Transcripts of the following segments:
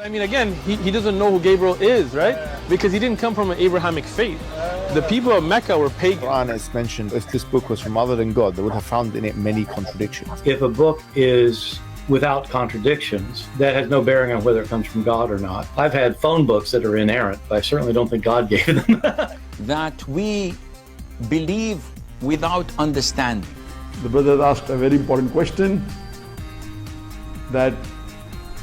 I mean, again, he doesn't know who Gabriel is, right? Because he didn't come from an Abrahamic faith. The people of Mecca were pagan. Qur'an is mentioned, if this book was from other than God, they would have found in it many contradictions. If a book is without contradictions, that has no bearing on whether it comes from God or not. I've had phone books that are inerrant, but I certainly don't think God gave them. That we believe without understanding. The brother asked a very important question, that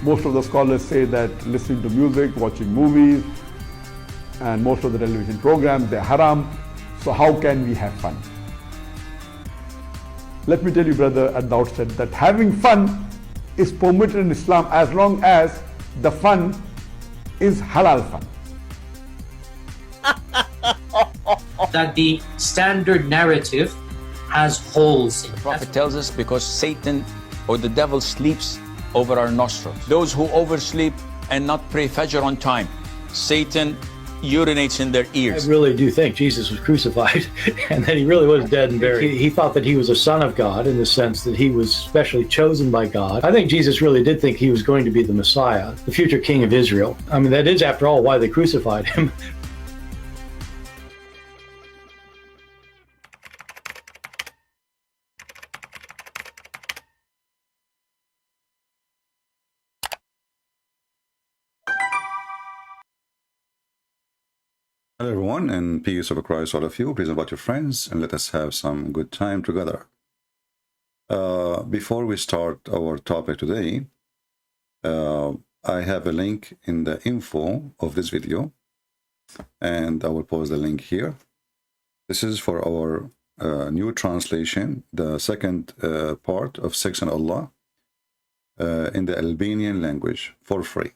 most of the scholars say that listening to music, watching movies, and most of the television programs, they're haram. So how can we have fun? Let me tell you, brother, at the outset, that having fun is permitted in Islam as long as the fun is halal fun. That the standard narrative has holes in it. The Prophet tells us because Satan or the devil sleeps over our nostrils. Those who oversleep and not pray Fajr on time, Satan urinates in their ears. I really do think Jesus was crucified and that he really was dead and buried. He thought that he was a son of God in the sense that he was specially chosen by God. I think Jesus really did think he was going to be the Messiah, the future king of Israel. I mean, that is, after all, why they crucified him. Hello everyone, and peace of Christ all of you. Please invite your friends and let us have some good time together. Before we start our topic today, I have a link in the info of this video, and I will post the link here. This is for our new translation, the second part of Sex and Allah in the Albanian language for free.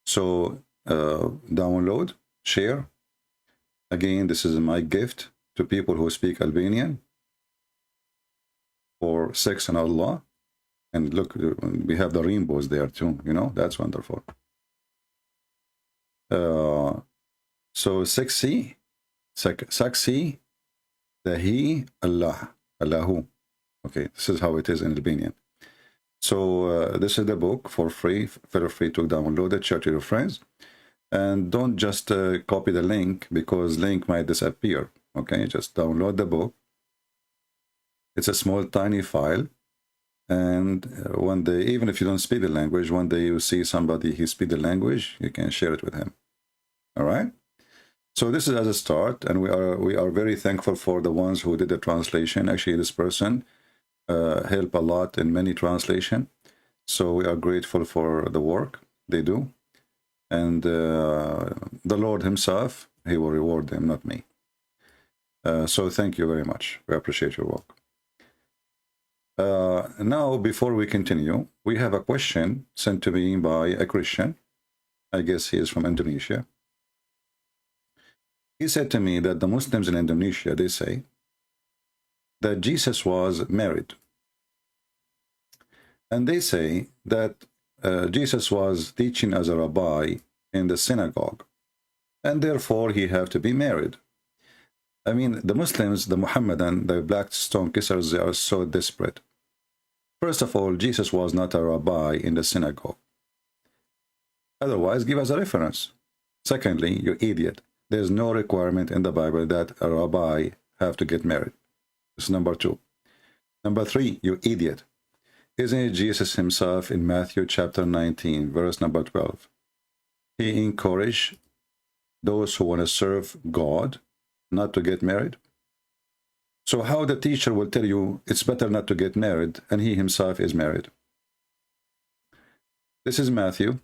So download, share. Again, this is my gift to people who speak Albanian for Sex and Allah. And look, we have the rainbows there too, you know, that's wonderful. So sexy, dahi Allah, Allahu. Okay, this is how it is in Albanian. So this is the book for free. Feel free to download it, share to your friends. And don't just copy the link, because link might disappear. Okay, just download the book. It's a small, tiny file. And one day, even if you don't speak the language, one day you see somebody who speaks the language, you can share it with him. All right? So this is as a start, and we are very thankful for the ones who did the translation. Actually, this person helped a lot in many translation. So we are grateful for the work they do. And the Lord himself, he will reward them, not me. So thank you very much. We appreciate your work. Now, before we continue, we have a question sent to me by a Christian. I guess he is from Indonesia. He said to me that the Muslims in Indonesia, they say that Jesus was married. And they say that Jesus was teaching as a rabbi in the synagogue, and therefore he have to be married. I mean, the Muslims, the Muhammadan, the black stone kissers, they are so desperate. First of all, Jesus was not a rabbi in the synagogue. Otherwise, give us a reference. Secondly, you idiot, there's no requirement in the Bible that a rabbi have to get married. This is number two. Number three, you idiot. Isn't it Jesus himself in Matthew chapter 19, verse number 12? He encouraged those who want to serve God not to get married. So how the teacher will tell you it's better not to get married, and he himself is married? This is Matthew.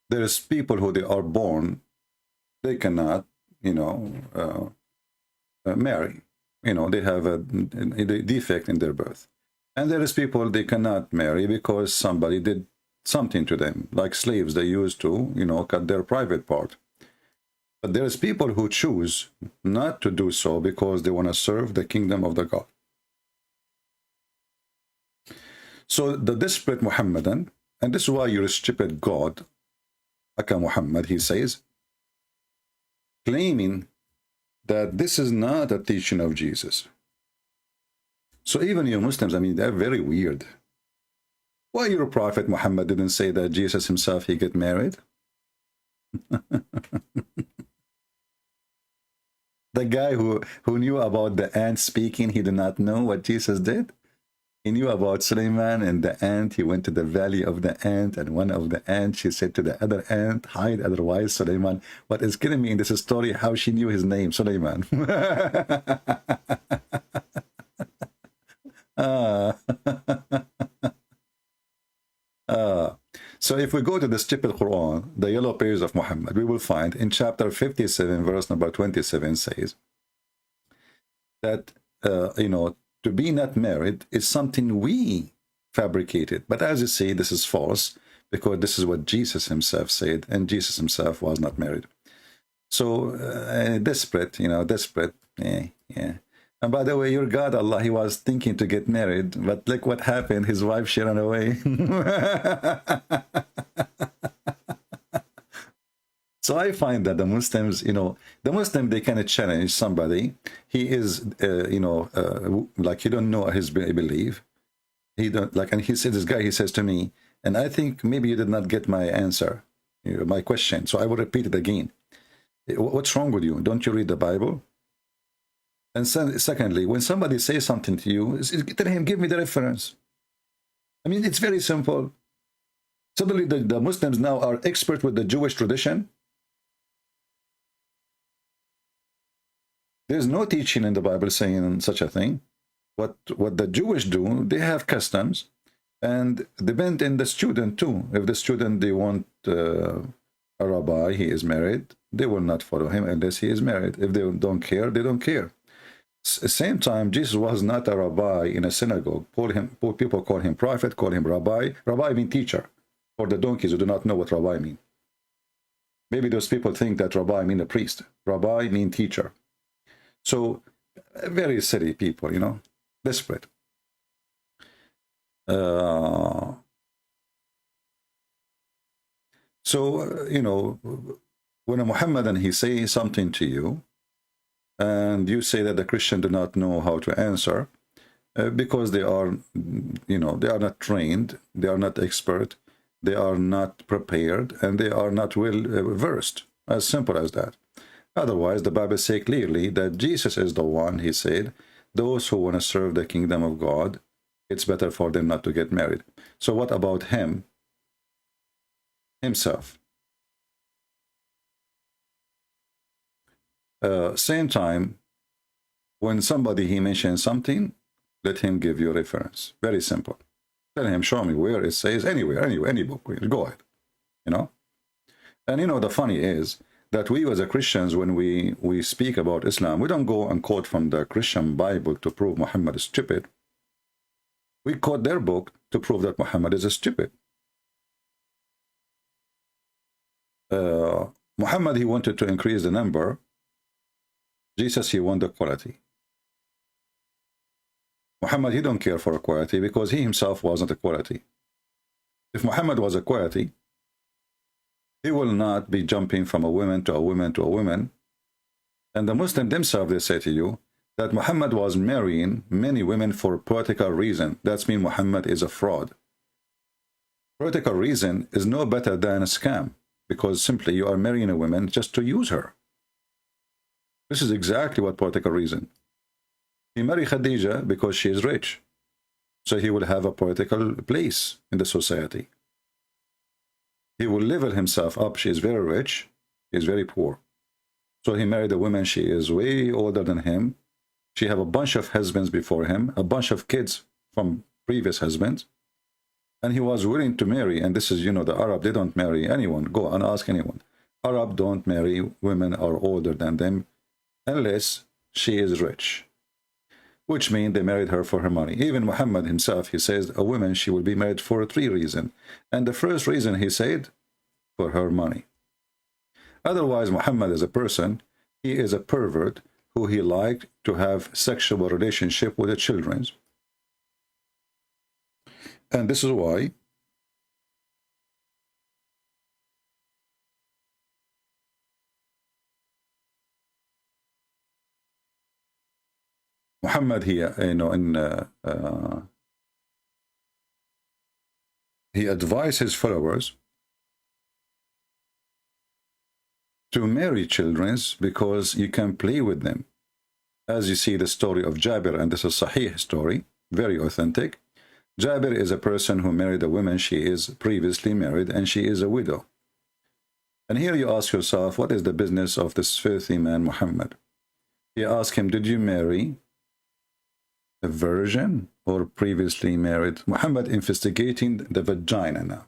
There is people who they are born, they cannot, you know, marry. You know, they have a defect in their birth. And there is people they cannot marry because somebody did something to them, like slaves. They used to, you know, cut their private part. But there is people who choose not to do so because they want to serve the kingdom of the God. So the desperate Muhammadan, and this is why you're a stupid God, Aka Muhammad, he says, claiming that this is not a teaching of Jesus. So even you Muslims, I mean, they're very weird. Why your Prophet Muhammad didn't say that Jesus himself, he get married? The guy who knew about the ant speaking, he did not know what Jesus did. He knew about Suleiman and the ant. He went to the valley of the ant, and one of the ants, she said to the other ant, hide, otherwise Suleiman. What is killing me in this story, how she knew his name, Suleiman. So if we go to the stupid Quran, the yellow pages of Muhammad, we will find in chapter 57, verse number 27 says that, you know, to be not married is something we fabricated. But as you see, this is false, because this is what Jesus himself said, and Jesus himself was not married. So desperate, you know, desperate. Yeah. And by the way, your God, Allah, he was thinking to get married, but look what happened. His wife, she ran away. So I find that the Muslims, you know, the Muslim, they kind of challenge somebody. He is, you know, like he don't know his belief. He don't like, and he said, this guy, he says to me, and I think maybe you did not get my answer, you know, my question. So I will repeat it again. What's wrong with you? Don't you read the Bible? And secondly, when somebody says something to you, tell him, give me the reference. I mean, it's very simple. Suddenly the Muslims now are expert with the Jewish tradition. There's no teaching in the Bible saying such a thing. What the Jewish do, they have customs, and depend on the student too. If the student, they want a rabbi, he is married, they will not follow him unless he is married. If they don't care, they don't care. Same time, Jesus was not a rabbi in a synagogue. People call him prophet, call him rabbi. Rabbi means teacher. For the donkeys who do not know what rabbi means. Maybe those people think that rabbi means a priest. Rabbi means teacher. So, very silly people, you know, desperate. You know, when a Muhammadan, he says something to you, and you say that the Christian do not know how to answer, because they are, you know, they are not trained, they are not expert, they are not prepared, and they are not well versed. As simple as that. Otherwise, the Bible says clearly that Jesus is the one, he said, those who want to serve the kingdom of God, it's better for them not to get married. So what about him, himself? Same time, when somebody, he mentions something, let him give you a reference. Very simple. Tell him, show me where it says, anywhere, any book, go ahead, you know. And you know, the funny is that we as a Christians, when we speak about Islam, we don't go and quote from the Christian Bible to prove Muhammad is stupid. We quote their book to prove that Muhammad is stupid. Muhammad, he wanted to increase the number. Jesus, he wanted quality. Muhammad, he don't care for quality because he himself wasn't a quality. If Muhammad was a quality, he will not be jumping from a woman to a woman to a woman. And the Muslims themselves, they say to you that Muhammad was marrying many women for political reason. That means Muhammad is a fraud. Political reason is no better than a scam, because simply you are marrying a woman just to use her. This is exactly what political reason. He married Khadija because she is rich. So he will have a political place in the society. He will level himself up. She is very rich. He is very poor. So he married a woman. She is way older than him. She have a bunch of husbands before him, a bunch of kids from previous husbands. And he was willing to marry. And this is, you know, the Arab, they don't marry anyone. Go and ask anyone. Arab don't marry women are older than them unless she is rich. Which means they married her for her money. Even Muhammad himself, he says a woman, she will be married for 3 reasons. And the first reason, he said, for her money. Otherwise, Muhammad is a person, he is a pervert who he liked to have sexual relationship with the children. And this is why Muhammad here, he advised his followers to marry children because you can play with them. As you see the story of Jabir, and this is a Sahih story, very authentic. Jabir is a person who married a woman. She is previously married and she is a widow. And here you ask yourself, what is the business of this filthy man Muhammad? He asked him, did you marry a virgin or previously married? Muhammad investigating the vagina now.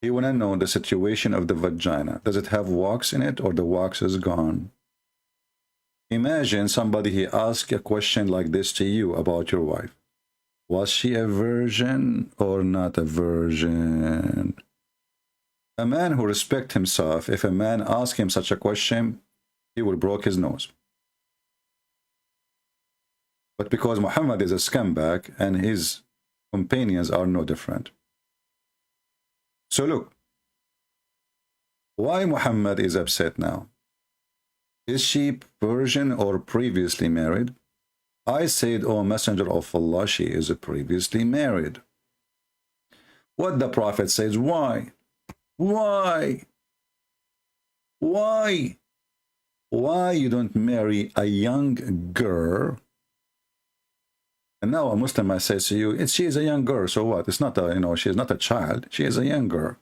He want to know the situation of the vagina. Does it have wax in it or the wax is gone? Imagine somebody, he asked a question like this to you about your wife. Was she a virgin or not a virgin? A man who respects himself, if a man asks him such a question, he will break his nose. But because Muhammad is a scumbag and his companions are no different. So look, why Muhammad is upset now? Is she virgin or previously married? I said, O Messenger of Allah, she is previously married. What the Prophet says, why? Why? Why? Why you don't marry a young girl? And now a Muslim might say to you, she is a young girl, so what? It's not a, she is not a child, she is a young girl.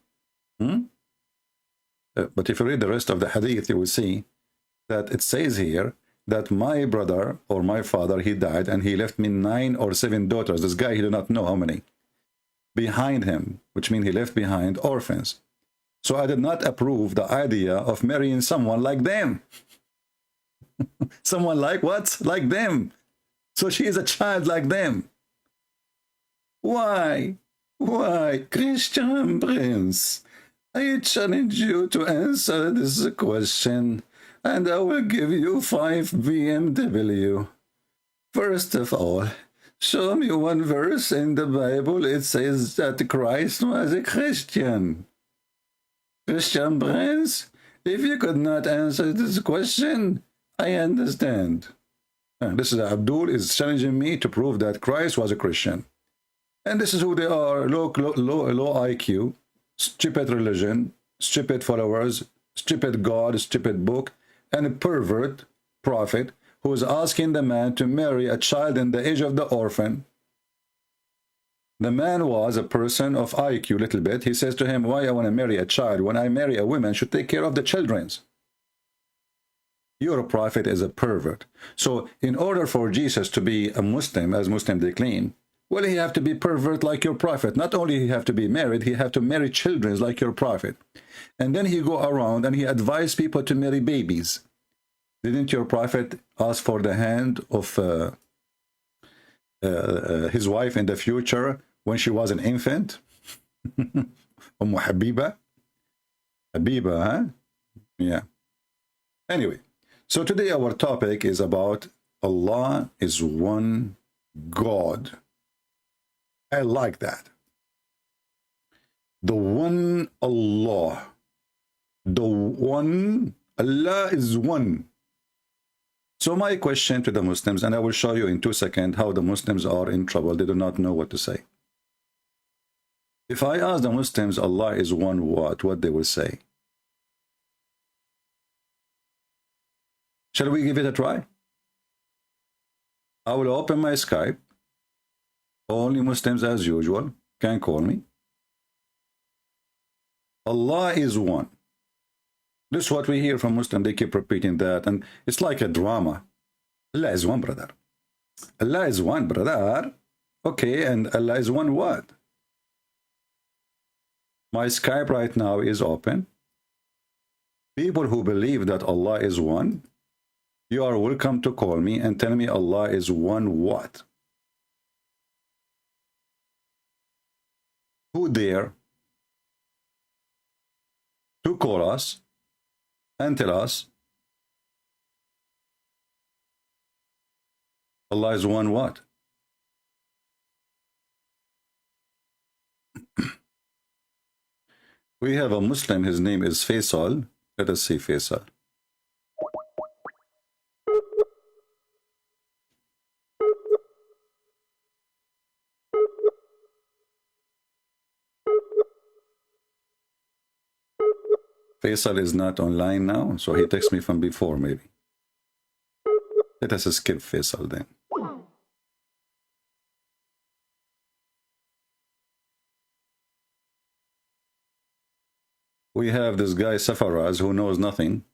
But if you read the rest of the hadith, you will see that it says here that my brother or my father, he died and he left me 9 or 7 daughters. This guy, he did not know how many, behind him, which means he left behind orphans. So I did not approve the idea of marrying someone like them. Someone like what? Like them. So she is a child like them. Why? Why? Christian Prince, I challenge you to answer this question, and I will give you 5 BMW. First of all, show me one verse in the Bible it says that Christ was a Christian. Christian Prince, if you could not answer this question, I understand. This is Abdul is challenging me to prove that Christ was a Christian. And this is who they are, low IQ, stupid religion, stupid followers, stupid God, stupid book, and a pervert prophet who is asking the man to marry a child in the age of the orphan. The man was a person of IQ little bit. He says to him, why I want to marry a child when I marry a woman should take care of the children's. Your prophet is a pervert. So in order for Jesus to be a Muslim, as Muslim they claim, well, he have to be pervert like your prophet. Not only he have to be married, he have to marry children like your prophet. And then he go around and he advise people to marry babies. Didn't your prophet ask for the hand of his wife in the future when she was an infant? Habiba? Habiba, huh? Yeah. Anyway, so today our topic is about Allah is one God. I like that. The one Allah. The one, Allah is one. So my question to the Muslims, and I will show you in 2 seconds how the Muslims are in trouble. They do not know what to say. If I ask the Muslims, Allah is one what they will say? Shall we give it a try? I will open my Skype. Only Muslims as usual can call me. Allah is one. This is what we hear from Muslims. They keep repeating that, and it's like a drama. Allah is one, brother. Allah is one, brother. Okay, and Allah is one what? My Skype right now is open. People who believe that Allah is one, you are welcome to call me and tell me Allah is one what? Who dare to call us and tell us Allah is one what? We have a Muslim, his name is Faisal. Let us see Faisal. Faisal is not online now, so he texted me from before, maybe. Let us skip Faisal then. We have this guy, Safaraz, who knows nothing.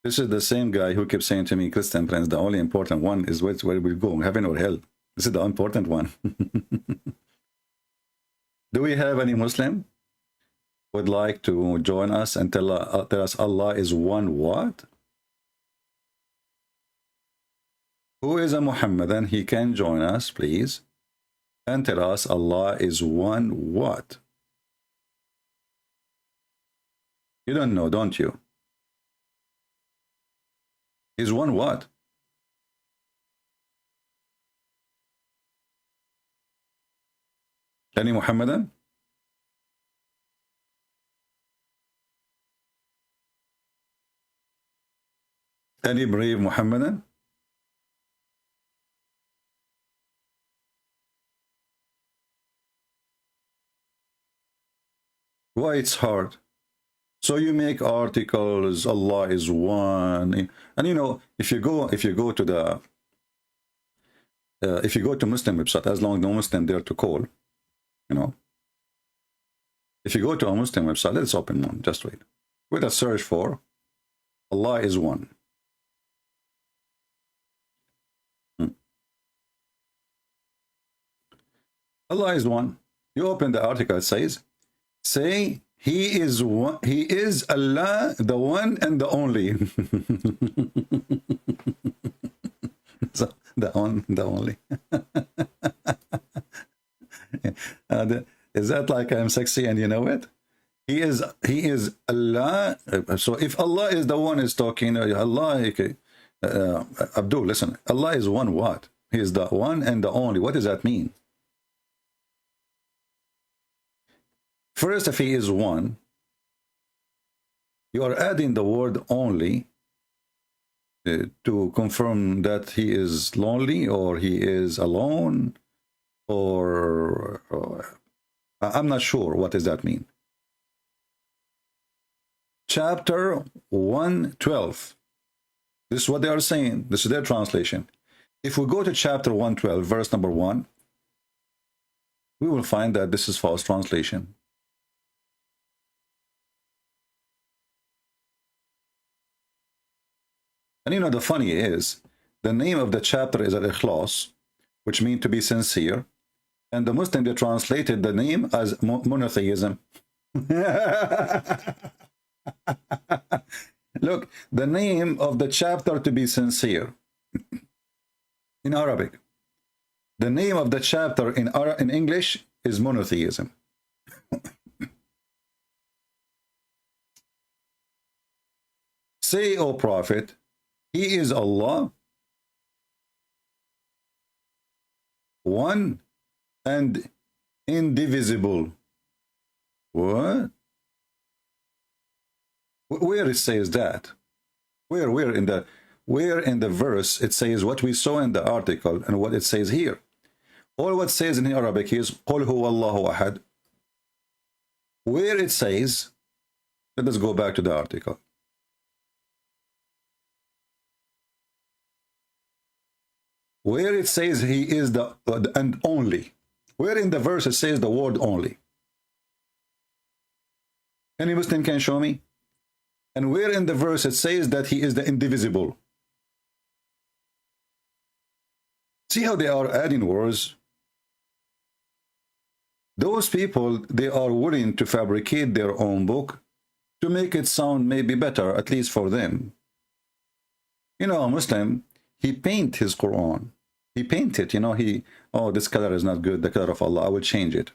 This is the same guy who kept saying to me, Christian Prince, the only important one is where we go, heaven or hell. This is the important one. Do we have any Muslim would like to join us and tell us Allah is one what? Who is a Muhammadan? He can join us, please, and tell us Allah is one what? You don't know, don't you? He's one what? Any Muhammadan? Any brave Muhammadan? Why it's hard? So you make articles, Allah is one, and you know, if you go to the if you go to Muslim website, as long as no Muslim there to call, you know, if you go to a Muslim website, let's open one, just wait, with a search for Allah is one. Allah is one. You open the article, it says, say He is one, He is Allah, the one and the only. So, the only. Is that like I'm sexy and you know it? He is Allah. So if Allah is the one is talking, Allah, okay. Abdul, listen, Allah is one what? He is the one and the only. What does that mean? First, if he is one, you are adding the word only to confirm that he is lonely or he is alone, or I'm not sure what does that mean. Chapter 112. This is what they are saying. This is their translation. If we go to chapter 112, verse number 1, we will find that this is false translation. And you know, the funny is, the name of the chapter is Al-Ikhlas, which means to be sincere. And the Muslim, they translated the name as monotheism. Look, the name of the chapter to be sincere in Arabic. The name of the chapter in English is monotheism. Say, O Prophet, He is Allah, one and indivisible. What? Where it says that? Where in the verse it says what we saw in the article and what it says here? All what says in Arabic is قُلْ هُوَ اللَّهُ أَحَدٌ. Where it says, let us go back to the article. Where it says he is the and only. Where in the verse it says the word only? Any Muslim can show me? And where in the verse it says that he is the indivisible? See how they are adding words? Those people, they are willing to fabricate their own book to make it sound maybe better, at least for them. You know, a Muslim, he paint his Quran. He paint it, you know, oh, this color is not good, the color of Allah, I will change it.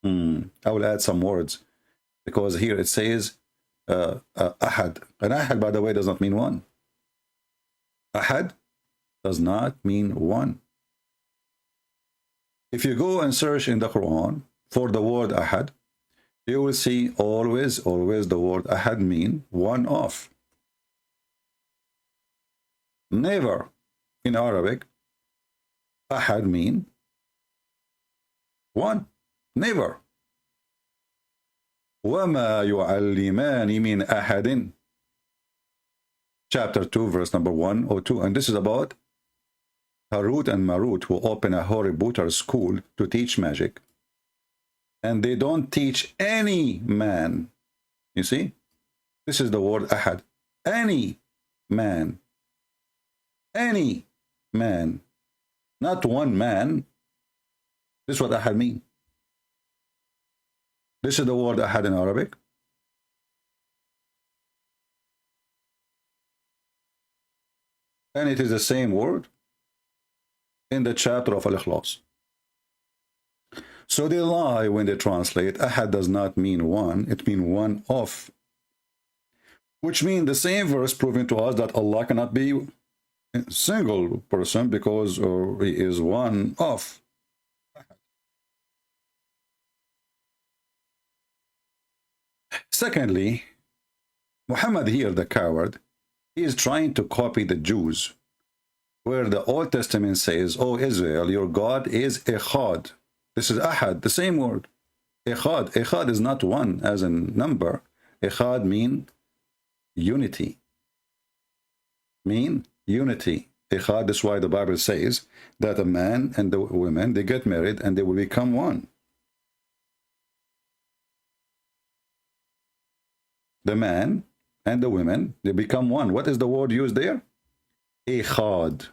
I will add some words. Because here it says, Ahad. And Ahad, by the way, does not mean one. Ahad does not mean one. If you go and search in the Quran for the word Ahad, you will see always the word Ahad mean one of. Never in Arabic Ahad mean one. Never. وَمَا يُعَلِّمَانِ مِنْ أَحَدٍ. Chapter 2, verse number 102. And this is about Harut and Marut, who open a Hoributar school to teach magic. And they don't teach any man. You see? This is the word ahad. Any man. Any man. Not one man. This is what ahad means. This is the word ahad in Arabic. And it is the same word in the chapter of Al-Ikhlas. So they lie when they translate. Ahad does not mean one, it means one of. Which means the same verse proving to us that Allah cannot be a single person because He is one of. Secondly, Muhammad here, the coward, he is trying to copy the Jews, where the Old Testament says, "O Israel, your God is Echad." This is Ahad, the same word. Echad. Echad is not one as a number. Echad mean unity. Mean unity. Echad, that's why the Bible says that a man and the woman, they get married and they will become one. The man and the women, they become one. What is the word used there? Echad.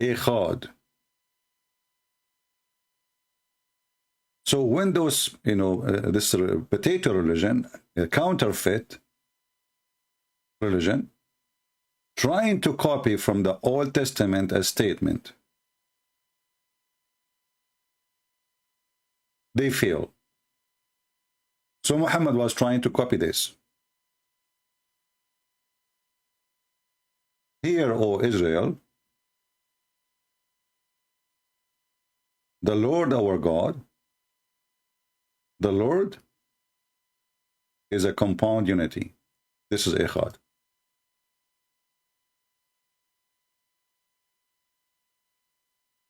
Echad. So when those, this potato religion, counterfeit religion, trying to copy from the Old Testament a statement, they fail. So Muhammad was trying to copy this. Hear, O Israel, the Lord our God, the Lord is a compound unity. This is Echad.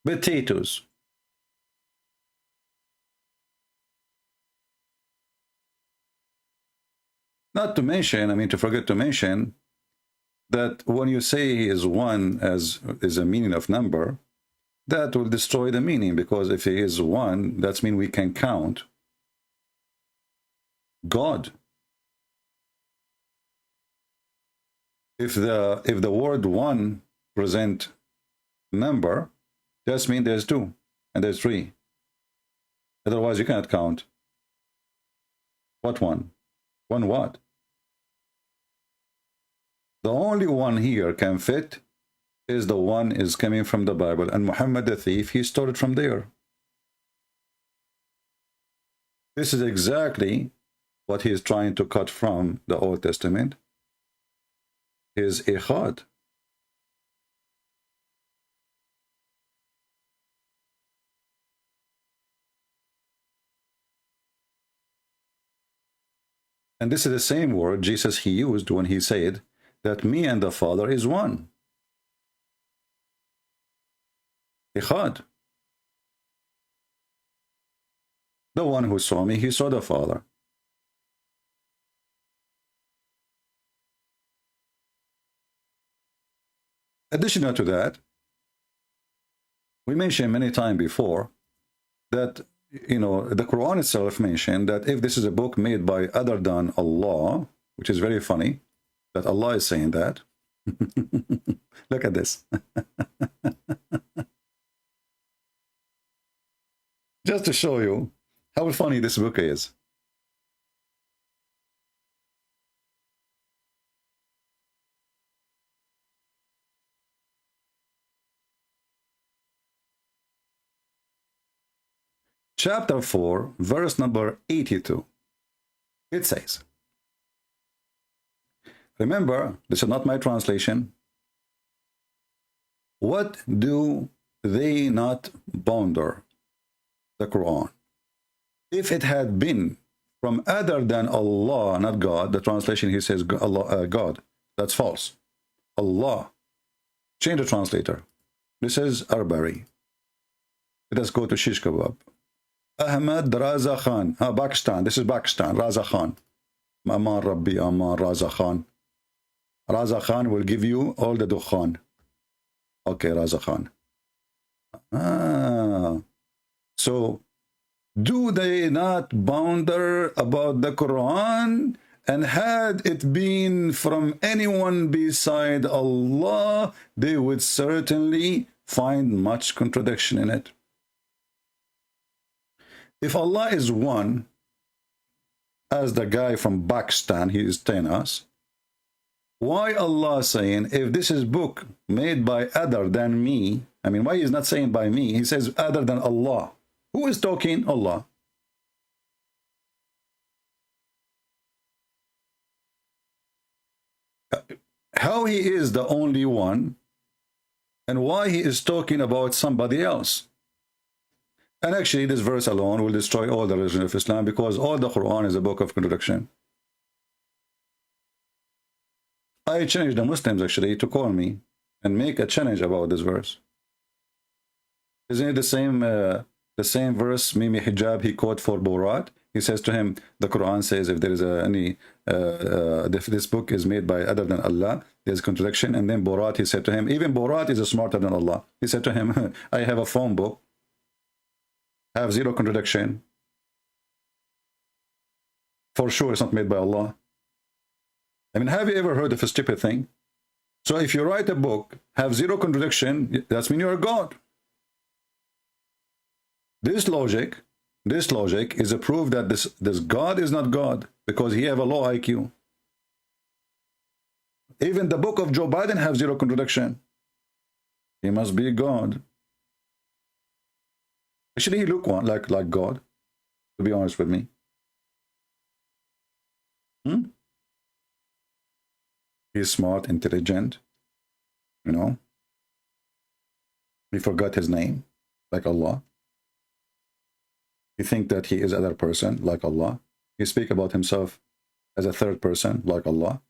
Potatoes. Not to mention, to forget to mention, that when you say He is one as is a meaning of number, that will destroy the meaning, because if He is one, that means we can count God. If the word one present number, that means there's two and there's three. Otherwise you cannot count. What one? One what? The only one here can fit is the one is coming from the Bible, and Muhammad the thief, he stole it from there. This is exactly what he is trying to cut from the Old Testament, is Echad. And this is the same word Jesus he used when he said that me and the Father is one. Echad. The one who saw me, he saw the Father. Additional to that, we mentioned many times before that, the Quran itself mentioned that if this is a book made by other than Allah, which is very funny that Allah is saying that. Look at this. Just to show you how funny this book is. Chapter 4, verse number 82. It says, remember, this is not my translation. What do they not ponder? The Quran. If it had been from other than Allah, not God, the translation here says Allah, God. That's false. Allah. Change the translator. This is Arbari. Let us go to Shish Kebab. Ahmad Raza Khan. Pakistan. This is Pakistan. Raza Khan. Aman Rabbi, Aman Raza Khan. Raza Khan will give you all the dukhan. Okay, Raza Khan. So, do they not ponder about the Quran? And had it been from anyone beside Allah, they would certainly find much contradiction in it. If Allah is one, as the guy from Pakistan, he is telling us, why Allah saying, if this is book made by other than me, I mean, why he's not saying by me? He says other than Allah. Who is talking? Allah. How he is the only one, and why he is talking about somebody else. And actually, this verse alone will destroy all the religion of Islam, because all the Quran is a book of contradiction. I challenge the Muslims actually to call me and make a challenge about this verse. Isn't it the same verse, Mimi Hijab, he quote for Borat? He says to him, the Quran says if there is if this book is made by other than Allah, there's contradiction. And then Borat, he said to him, even Borat is smarter than Allah. He said to him, I have a phone book, have zero contradiction. For sure it's not made by Allah. I mean, have you ever heard of a stupid thing? So if you write a book, have zero contradiction, that's mean you're God. This logic is a proof that this God is not God, because he have a low IQ. Even the book of Joe Biden have zero contradiction. He must be God. Actually, he look one like God, to be honest with me. He's smart, intelligent, you know. He forgot his name, like Allah. He think that he is another person, like Allah. He speak about himself as a third person, like Allah.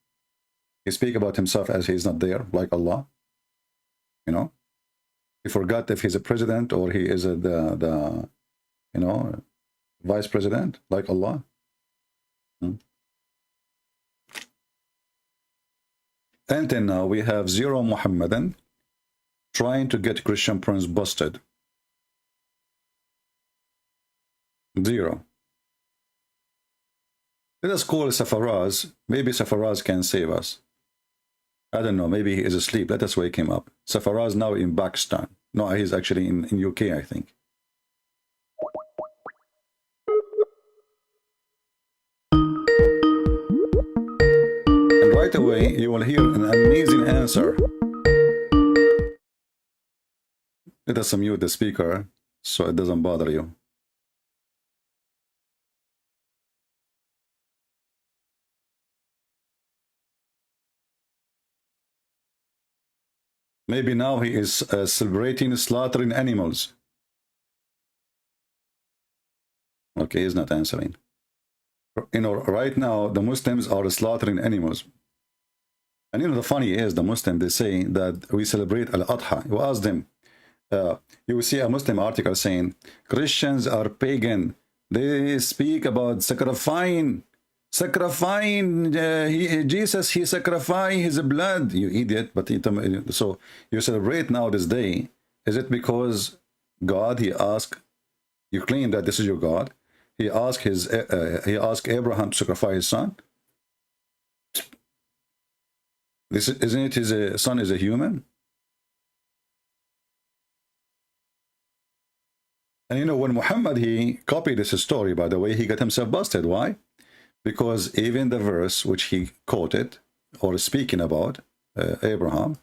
He speak about himself as he's not there, like Allah. You know. He forgot if he's a president or he is the vice president, like Allah. Until now, we have zero Muhammadan trying to get Christian prince busted. Zero. Let us call Safaraz. Maybe Safaraz can save us. I don't know. Maybe he is asleep. Let us wake him up. Safaraz now in Pakistan. No, he's actually in UK, I think. And right away, you will hear an amazing answer. Let us mute the speaker so it doesn't bother you. Maybe now he is celebrating slaughtering animals. Okay, he's not answering. You know, right now the Muslims are slaughtering animals. And you know, the funny is, the Muslims, they say that we celebrate Al-Adha. You ask them, you will see a Muslim article saying, Christians are pagan. They speak about sacrificing. Jesus, he sacrificed his blood, you idiot. But so you celebrate now this day. Is it because God, he asked, you claim that this is your God, he asked Abraham to sacrifice his son? Isn't it his son is a human? And you know, when Muhammad, he copied this story, by the way, he got himself busted. Why? Because even the verse which he quoted, or speaking about Abraham,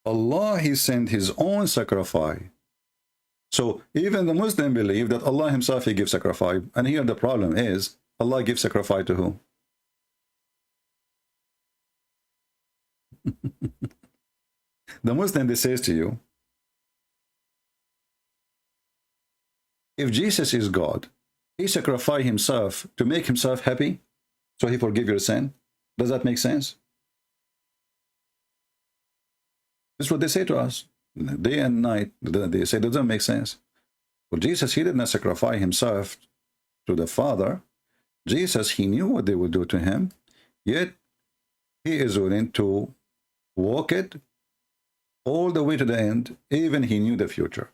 Allah, he sent his own sacrifice. So even the Muslim believe that Allah himself, he gives sacrifice. And here the problem is, Allah gives sacrifice to who? The Muslim, they says to you, if Jesus is God, he sacrificed himself to make himself happy, so he forgive your sin. Does that make sense? That's what they say to us. day and night. They say, doesn't make sense. Well, Jesus, he did not sacrifice himself to the Father. Jesus, he knew what they would do to him, yet he is willing to walk it all the way to the end. Even he knew the future.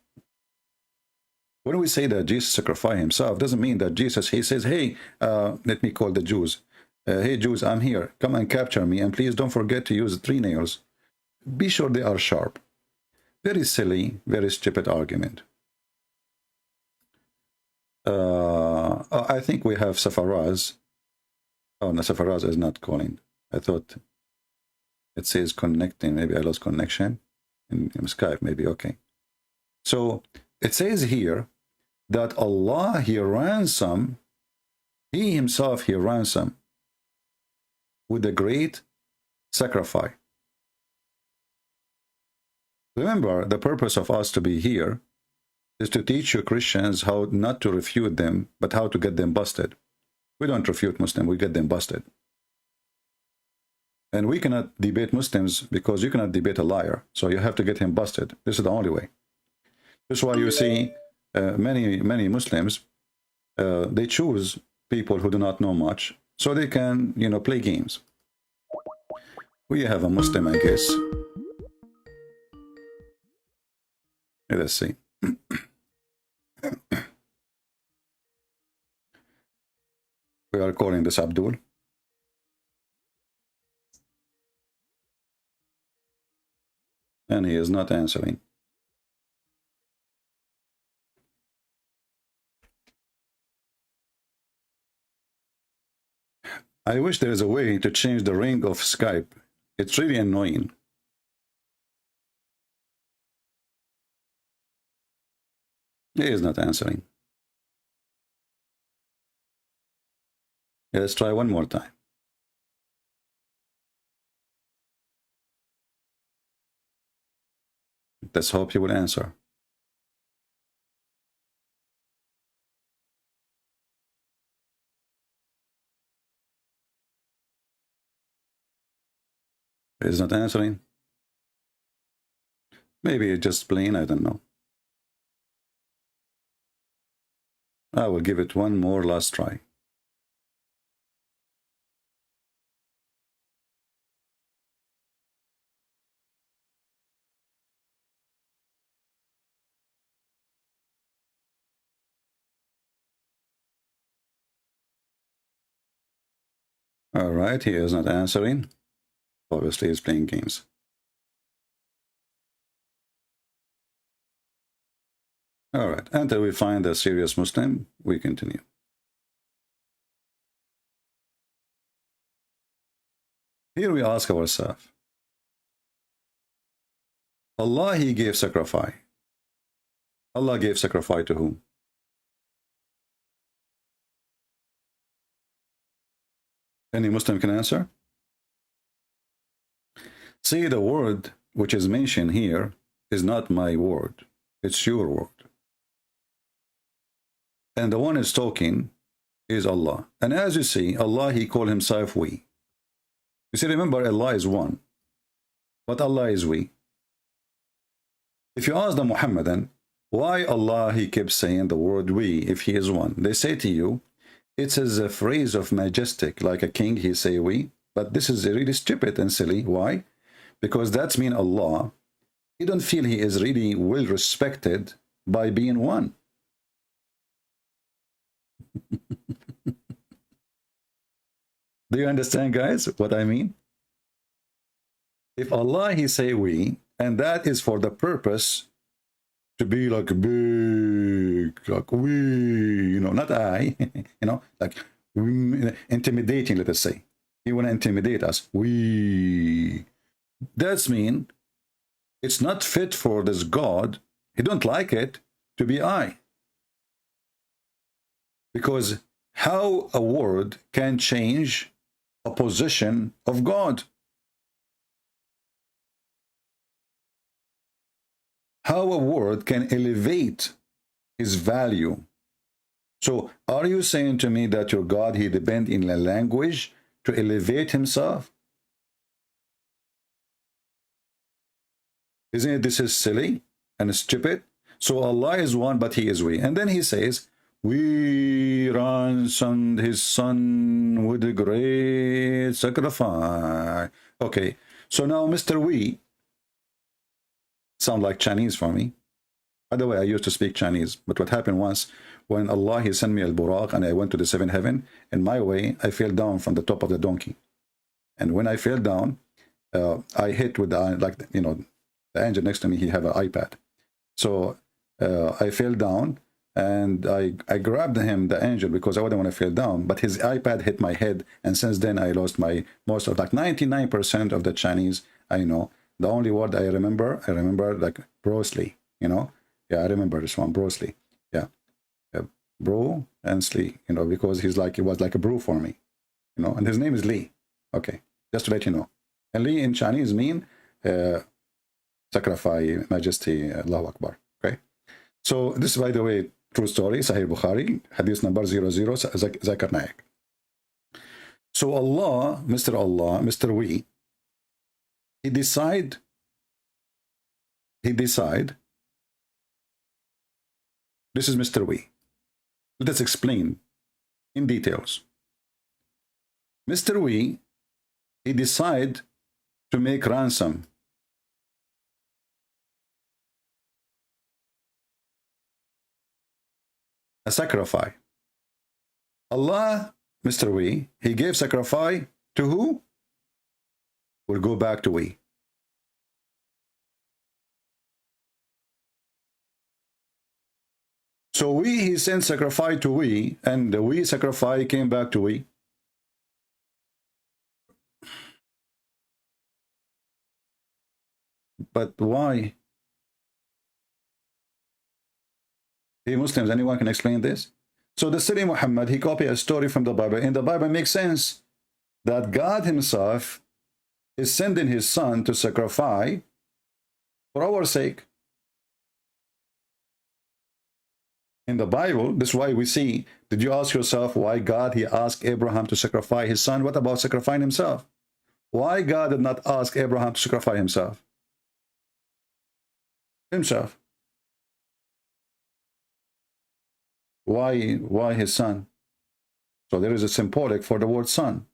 When we say that Jesus sacrificed himself, doesn't mean that Jesus, he says, hey, let me call the Jews. Hey, Jews, I'm here. Come and capture me. And please don't forget to use 3 nails. Be sure they are sharp. Very silly, very stupid argument. I think we have Safaraz. Oh, no, Safaraz is not calling. I thought it says connecting. Maybe I lost connection in Skype. Maybe, okay. So it says here that Allah, he ransom, he himself, he ransom with a great sacrifice. Remember, the purpose of us to be here is to teach you Christians how not to refute them, but how to get them busted. We don't refute Muslims, we get them busted. And we cannot debate Muslims because you cannot debate a liar. So you have to get him busted. This is the only way. This is why you see many Muslims, they choose people who do not know much, so they can, you know, play games. We have a Muslim, I guess. Let's see. We are calling this Abdul. And he is not answering. I wish there is a way to change the ring of Skype. It's really annoying. He is not answering. Let's try one more time. Let's hope he will answer. He's not answering. Maybe it's just plain, I don't know. I will give it one more last try. All right, he is not answering. Obviously, he's playing games. All right, until we find a serious Muslim, we continue. Here we ask ourselves, Allah, he gave sacrifice. Allah gave sacrifice to whom? Any Muslim can answer? See, the word which is mentioned here is not my word. It's your word. And the one is talking is Allah. And as you see, Allah, he called himself we. You see, remember, Allah is one. But Allah is we. If you ask the Muhammadan, why Allah, he kept saying the word we if he is one? They say to you, it's as a phrase of majestic, like a king, he say we. But this is really stupid and silly. Why? Because that's mean Allah, he don't feel he is really well respected by being one. Do you understand, guys, what I mean? If Allah, he say we, and that is for the purpose to be like big, like we, you know, not I, you know, like intimidating, let us say. He want to intimidate us. We. That's mean it's not fit for this God. He don't like it to be I. Because how a word can change a position of God? How a word can elevate his value? So are you saying to me that your God, he depends in a language to elevate himself? Isn't it this is silly and stupid? So Allah is one, but he is we. And then he says, we ransomed his son with a great sacrifice. Okay, so now Mr. We sound like Chinese for me. By the way, I used to speak Chinese, but what happened once, when Allah, he sent me al-Buraq and I went to the seventh heaven, in my way, I fell down from the top of the donkey. And when I fell down, I hit with the, like, you know, the angel next to me, he had an iPad. So I fell down and I grabbed him, the angel, because I wouldn't want to fall down, but his iPad hit my head. And since then I lost my, most of, like 99% of the Chinese I know. The only word I remember like Bruce Lee, you know? Yeah, I remember this one, Bruce Lee. Yeah. Bro and Lee, you know, because he's like, he was like a bro for me, you know, and his name is Lee. Okay, just to let you know. And Lee in Chinese mean sacrifice, majesty, Allahu Akbar. Okay, so this is, by the way, true story, Sahih Bukhari, hadith number 00, Zakir Naik. So Allah, Mr. We, he decide, this is Mr. We. Let us explain in details. Mr. We, he decide to make ransom. A sacrifice. Allah, Mr. We, he gave sacrifice to who? We'll go back to we. So we, he sent sacrifice to we, and the we sacrifice came back to we. But why? Hey Muslims, anyone can explain this? So the silly Muhammad, he copied a story from the Bible. In the Bible makes sense that God himself is sending his son to sacrifice for our sake. In the Bible, this is why we see, did you ask yourself why God, he asked Abraham to sacrifice his son? What about sacrificing himself? Why God did not ask Abraham to sacrifice himself? Why his son? So there is a symbolic for the word son.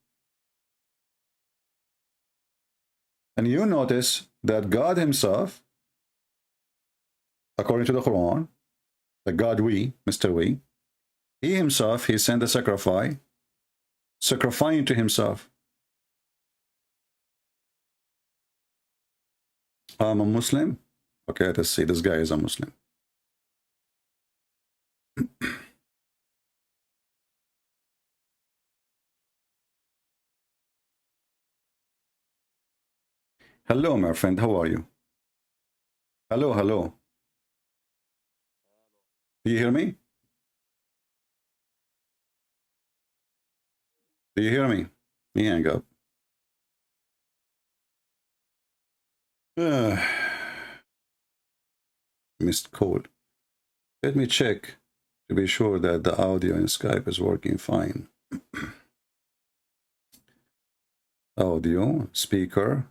And you notice that God himself, according to the Qur'an, the God we, Mr. We, he himself, he sent a sacrifice, sacrificing to himself. I'm a Muslim. Okay, let's see, this guy is a Muslim. Hello, my friend, how are you? Hello, hello. Do you hear me? Do you hear me? Let me hang up. Missed call. Let me check to be sure that the audio in Skype is working fine. Audio, speaker,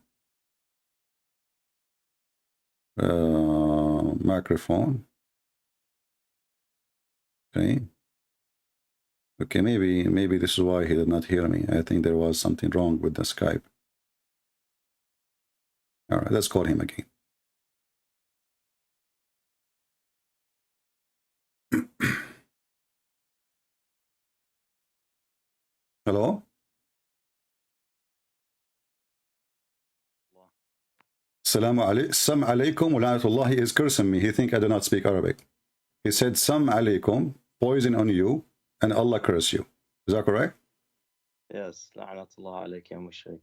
microphone. Okay, maybe this is why he did not hear me. I think there was something wrong with the Skype. All right, let's call him again. Hello? Salaam alaikum wa la'natullah. He is cursing me. He think I do not speak Arabic. He said, Sam alaikum, poison on you, and Allah curse you. Is that correct? Yes. La'natullah alayk ya mushrik.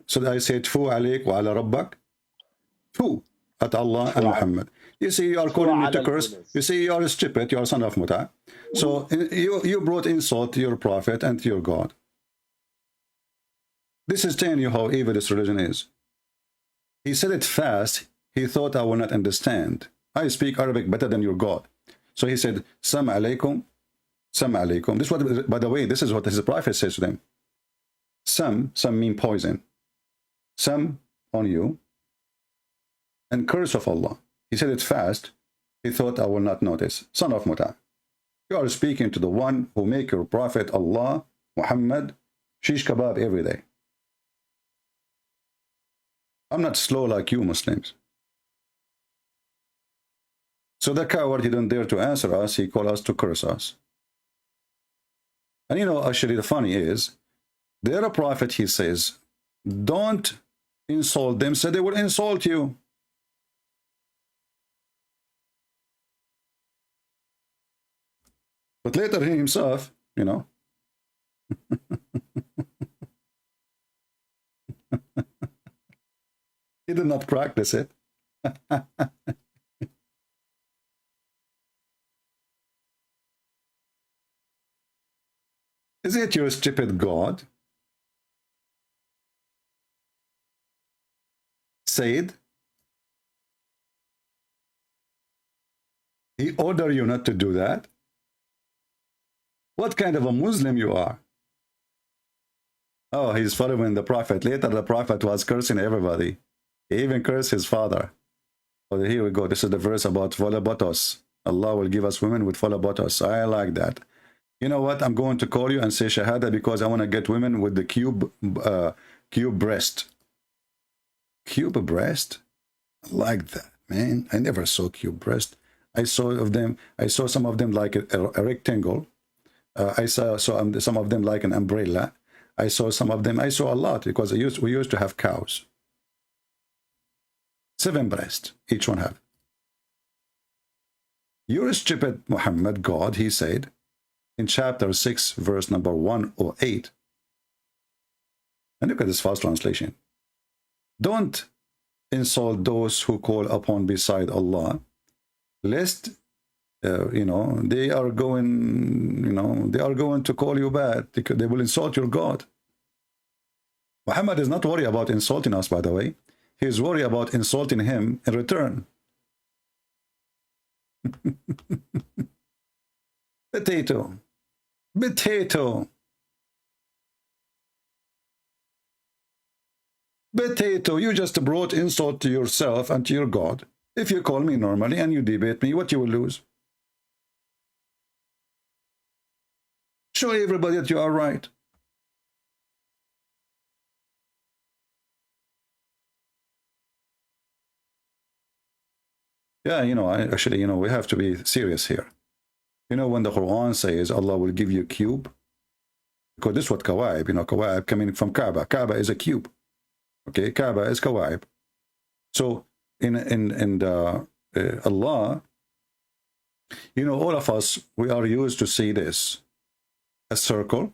So I said, Tfu alayk wa ala rabbak. Tfu at Allah and Muhammad. You see, you are calling me to curse. You see, you are stupid. You are son of Muta. So you brought insult to your prophet and to your God. This is telling you how evil this religion is. He said it fast. He thought I will not understand. I speak Arabic better than your God. So he said, Sam alaikum, Sam alaikum. This is what, by the way, this is what his prophet says to them. Sam mean poison. Sam on you. and curse of Allah. He said it fast. He thought I will not notice. Son of Muta, you are speaking to the one who make your prophet Allah, Muhammad, shish kebab every day. I'm not slow like you Muslims. So the coward, he didn't dare to answer us. He called us to curse us. And you know, actually the funny is, their prophet, he says, don't insult them, so they will insult you. But later he himself, you know, he did not practice it. Is it your stupid God? Said he ordered you not to do that? What kind of a Muslim you are? Oh, he's following the Prophet. Later the Prophet was cursing everybody. He even cursed his father. Oh, here we go. This is the verse about volabotos. Allah will give us women with volabotos. I like that. You know what? I'm going to call you and say Shahada because I want to get women with the cube breast. Cube breast? I like that, man. I never saw cube breast. I saw some of them like a rectangle. I saw some of them like an umbrella. I saw some of them. I saw a lot because we used to have cows. 7 breasts, each one have. You're stupid, Muhammad, God, he said in chapter 6, verse number 108. And look at this fast translation. Don't insult those who call upon beside Allah, lest they are going to call you bad. They will insult your God. Muhammad is not worried about insulting us, by the way. He is worried about insulting him in return. Potato. Potato. Potato. You just brought insult to yourself and to your God. If you call me normally and you debate me, what you will lose? Show everybody that you are right. Yeah, we have to be serious here. You know, when the Qur'an says Allah will give you a cube, because this is what Kawaib, Kawaib coming from Kaaba. Kaaba is a cube. Okay, Kaaba is Kawaib. So in Allah, all of us, we are used to see this. A circle.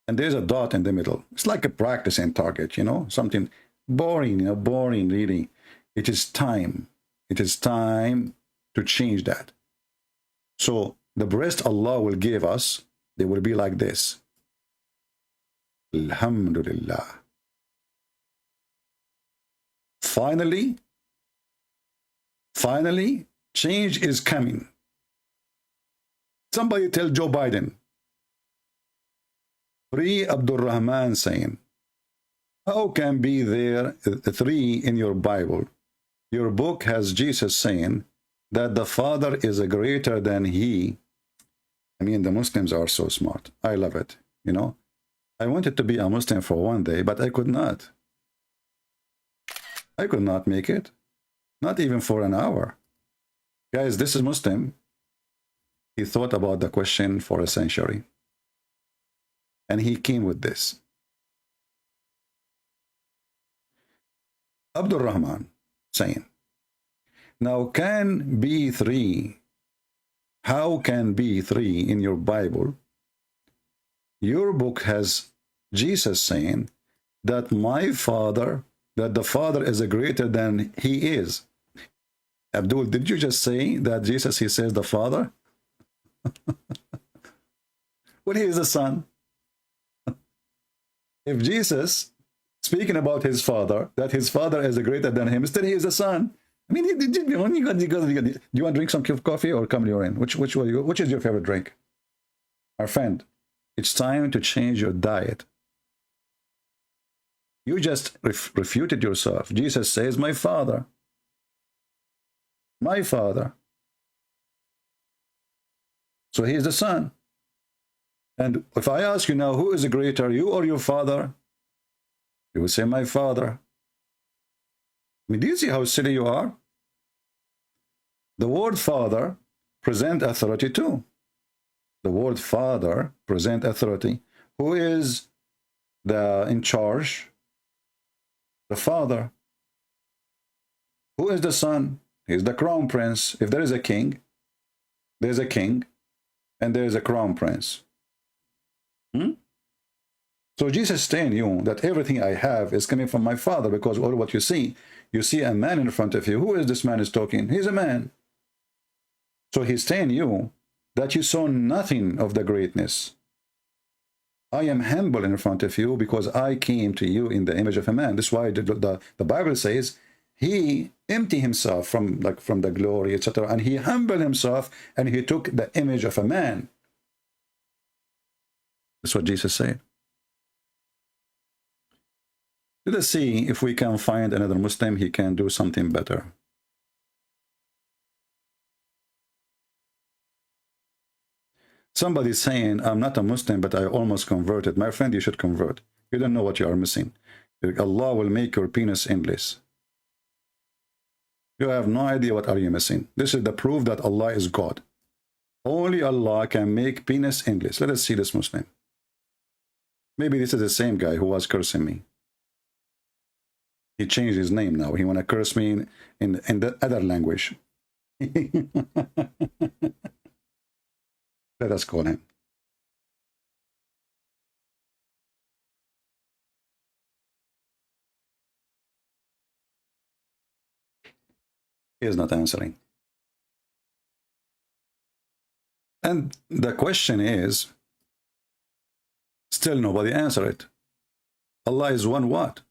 And there's a dot in the middle. It's like a practicing target, something boring, boring really. It is time. It is time to change that. So the breast Allah will give us, they will be like this. Alhamdulillah. Finally, change is coming. Somebody tell Joe Biden. Free Abdul Rahman saying, how can be there 3 in your Bible? Your book has Jesus saying that the Father is greater than he. I mean, the Muslims are so smart. I love it. I wanted to be a Muslim for one day, but I could not. I could not make it. Not even for an hour. Guys, this is Muslim. He thought about the question for a century. And he came with this. Abdul Rahman saying, now can be 3? How can be 3 in your Bible? Your book has Jesus saying that the Father is greater than he is. Abdul, did you just say that Jesus, he says the Father? Well, he is the Son. If Jesus, speaking about his Father, that his Father is greater than him, still he is the Son. I mean, do you want to drink some coffee or come in? Which is your favorite drink? Our friend, it's time to change your diet. You just refuted yourself. Jesus says, my Father. My Father. So he is the Son. And if I ask you now, who is greater, you or your Father? You will say, my Father. I mean, do you see how silly you are? The word Father present authority too. The word Father present authority. Who is the in charge? The Father. Who is the Son? He is the crown prince. If there is a king, there's a king, and there is a crown prince. So Jesus is telling you that everything I have is coming from my Father, because all what you see a man in front of you. Who is this man is talking? He's a man. So he's telling you that you saw nothing of the greatness. I am humble in front of you because I came to you in the image of a man. That's why the Bible says he emptied himself from the glory, etc. And he humbled himself and he took the image of a man. That's what Jesus said. Let us see if we can find another Muslim, he can do something better. Somebody saying, I'm not a Muslim, but I almost converted. My friend, you should convert. You don't know what you are missing. Allah will make your penis endless. You have no idea what are you missing. This is the proof that Allah is God. Only Allah can make penis endless. Let us see this Muslim. Maybe this is the same guy who was cursing me. He changed his name now. He want to curse me in the other language. Let us call him. He is not answering. And the question is, still nobody answered it. Allah is one what?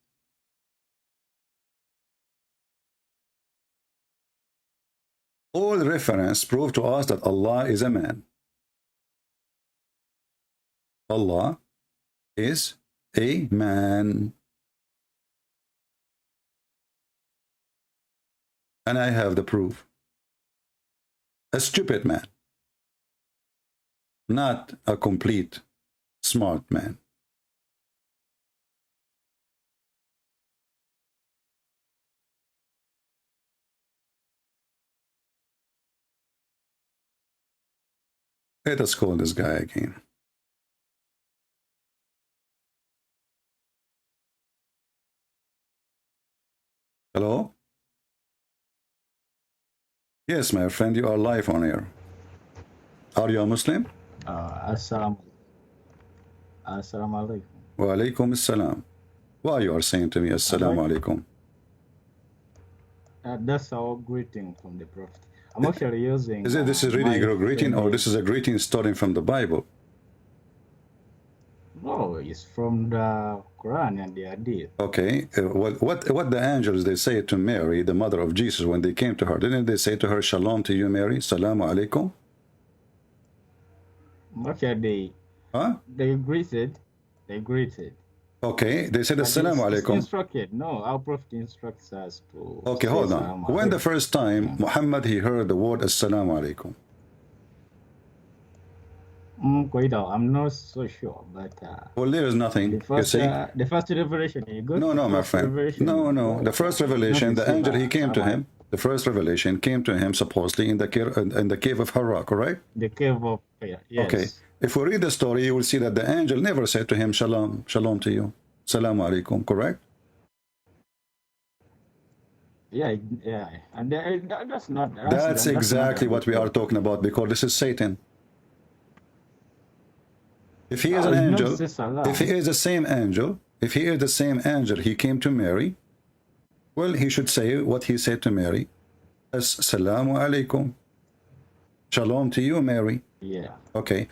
All reference prove to us that Allah is a man. Allah is a man. And I have the proof. A stupid man. Not a complete smart man. Let us call this guy again. Hello? Yes, my friend, you are live on air. Are you a Muslim? Assalamu alaikum. Wa alaikum assalam. Why you are saying to me assalamu alaikum? That's our greeting from the Prophet. I'm actually using... Is it this is really a greeting, or this is a greeting stolen from the Bible? No, it's from the Quran and the Hadith. Okay, what the angels, they say to Mary, the mother of Jesus, when they came to her, didn't they say to her, Shalom to you, Mary, Salamu alaikum? Actually, they greeted. Okay, they said Assalamu alaikum. Instructed. No, our Prophet instructs us to... Okay, hold on. When the first time Muhammad, he heard the word Assalamu alaikum? I'm not so sure, but... well, there is nothing, you see? The first revelation, you go No, my friend. No. The first revelation, the angel, he came to him. The first revelation came to him supposedly in the cave of Hira, correct? The cave of Hira, yes. Okay. If we read the story, you will see that the angel never said to him, Shalom to you. Salamu alaikum, correct? Yeah. And that's not... That's exactly what we are talking about, because this is Satan. If he is an angel, if he is the same angel, he came to Mary, well, he should say what he said to Mary. Assalamu alaikum. Shalom to you, Mary. Yeah. Okay.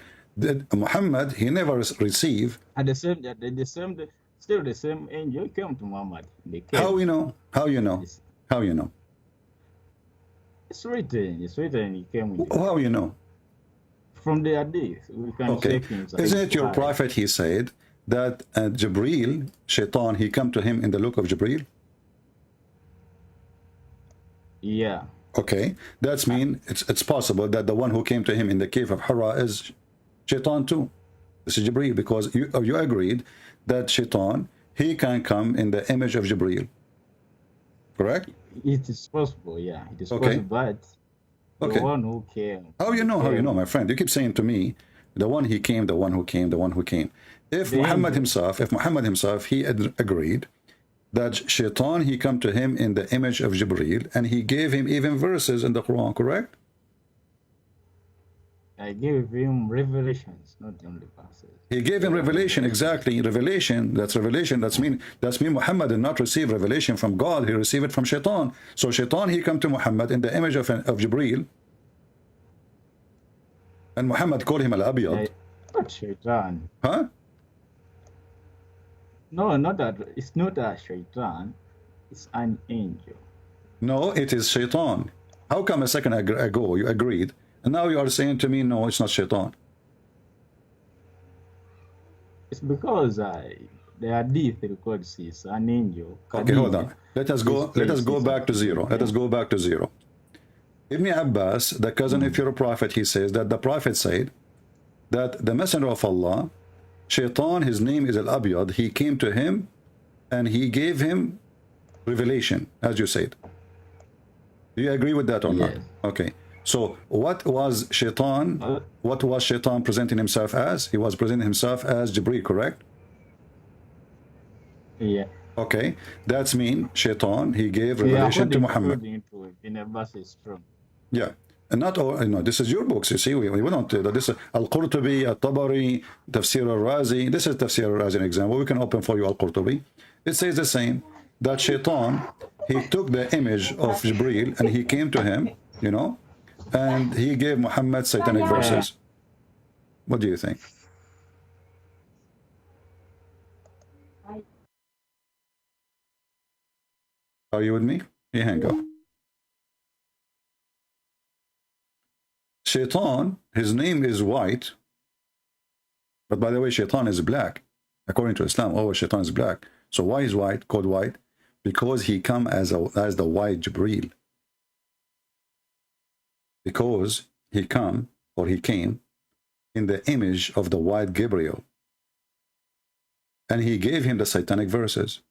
Muhammad, he never received. And still the same angel came to Muhammad. How you know? How you know? It's written. He came with how you know? From the Hadith. We can check him. Isn't it your prophet, he said, that Jibreel, Shaitan, he come to him in the look of Jibreel? Yeah. Okay, that's mean it's possible that the one who came to him in the cave of Hira is Shaitan too. This is Jibreel, because you agreed that Shaitan, he can come in the image of Jibreel. Correct? It is possible, yeah. It is Okay. possible, but the one who came. How you know? How you know, my friend? You keep saying to me, the one he came, the one who came, the one who came. If Muhammad himself, he agreed that Shaitan, he come to him in the image of Jibreel, and he gave him even verses in the Quran, correct? I gave him revelations, not only verses. He gave him revelation, exactly. Revelation, that's revelation. That's mean Muhammad did not receive revelation from God, he received it from Shaitan. So Shaitan, he come to Muhammad in the image of Jibreel, and Muhammad called him Al-Abiyad. Not Shaitan. Huh? No, not that. It's not a Shaitan. It's an angel. No, it is Shaitan. How come a second ago you agreed, and now you are saying to me, no, it's not Shaitan? It's because the hadith records is an angel. Okay, hold on. Let us go back to zero. Let us go back to zero. Ibn Abbas, the cousin of your prophet, he says that the prophet said that the messenger of Allah, Shaitan, his name is Al-Abiyad, he came to him and he gave him revelation, as you said. Do you agree with that or not? Okay. So what was Shaitan presenting himself as? He was presenting himself as Jibreel, correct? Yeah. Okay. That's mean Shaitan, he gave revelation to Muhammad. In a verse is true. Yeah. And not all, no, this is your books, you see, we don't do that. This is Al-Qurtubi, Al-Tabari, Tafsir Al-Razi. This is Tafsir Al-Razi, an example. We can open for you Al-Qurtubi. It says the same, that Shaitan, he took the image of Jibreel and he came to him, you know, and he gave Muhammad satanic verses. What do you think? Are you with me? Here, hang up. Shaitan, his name is white, but by the way, Shaitan is black. According to Islam, always Shaitan is black. So why is white called white? Because he come as the white Jibreel. Because he came in the image of the white Gabriel, and he gave him the satanic verses.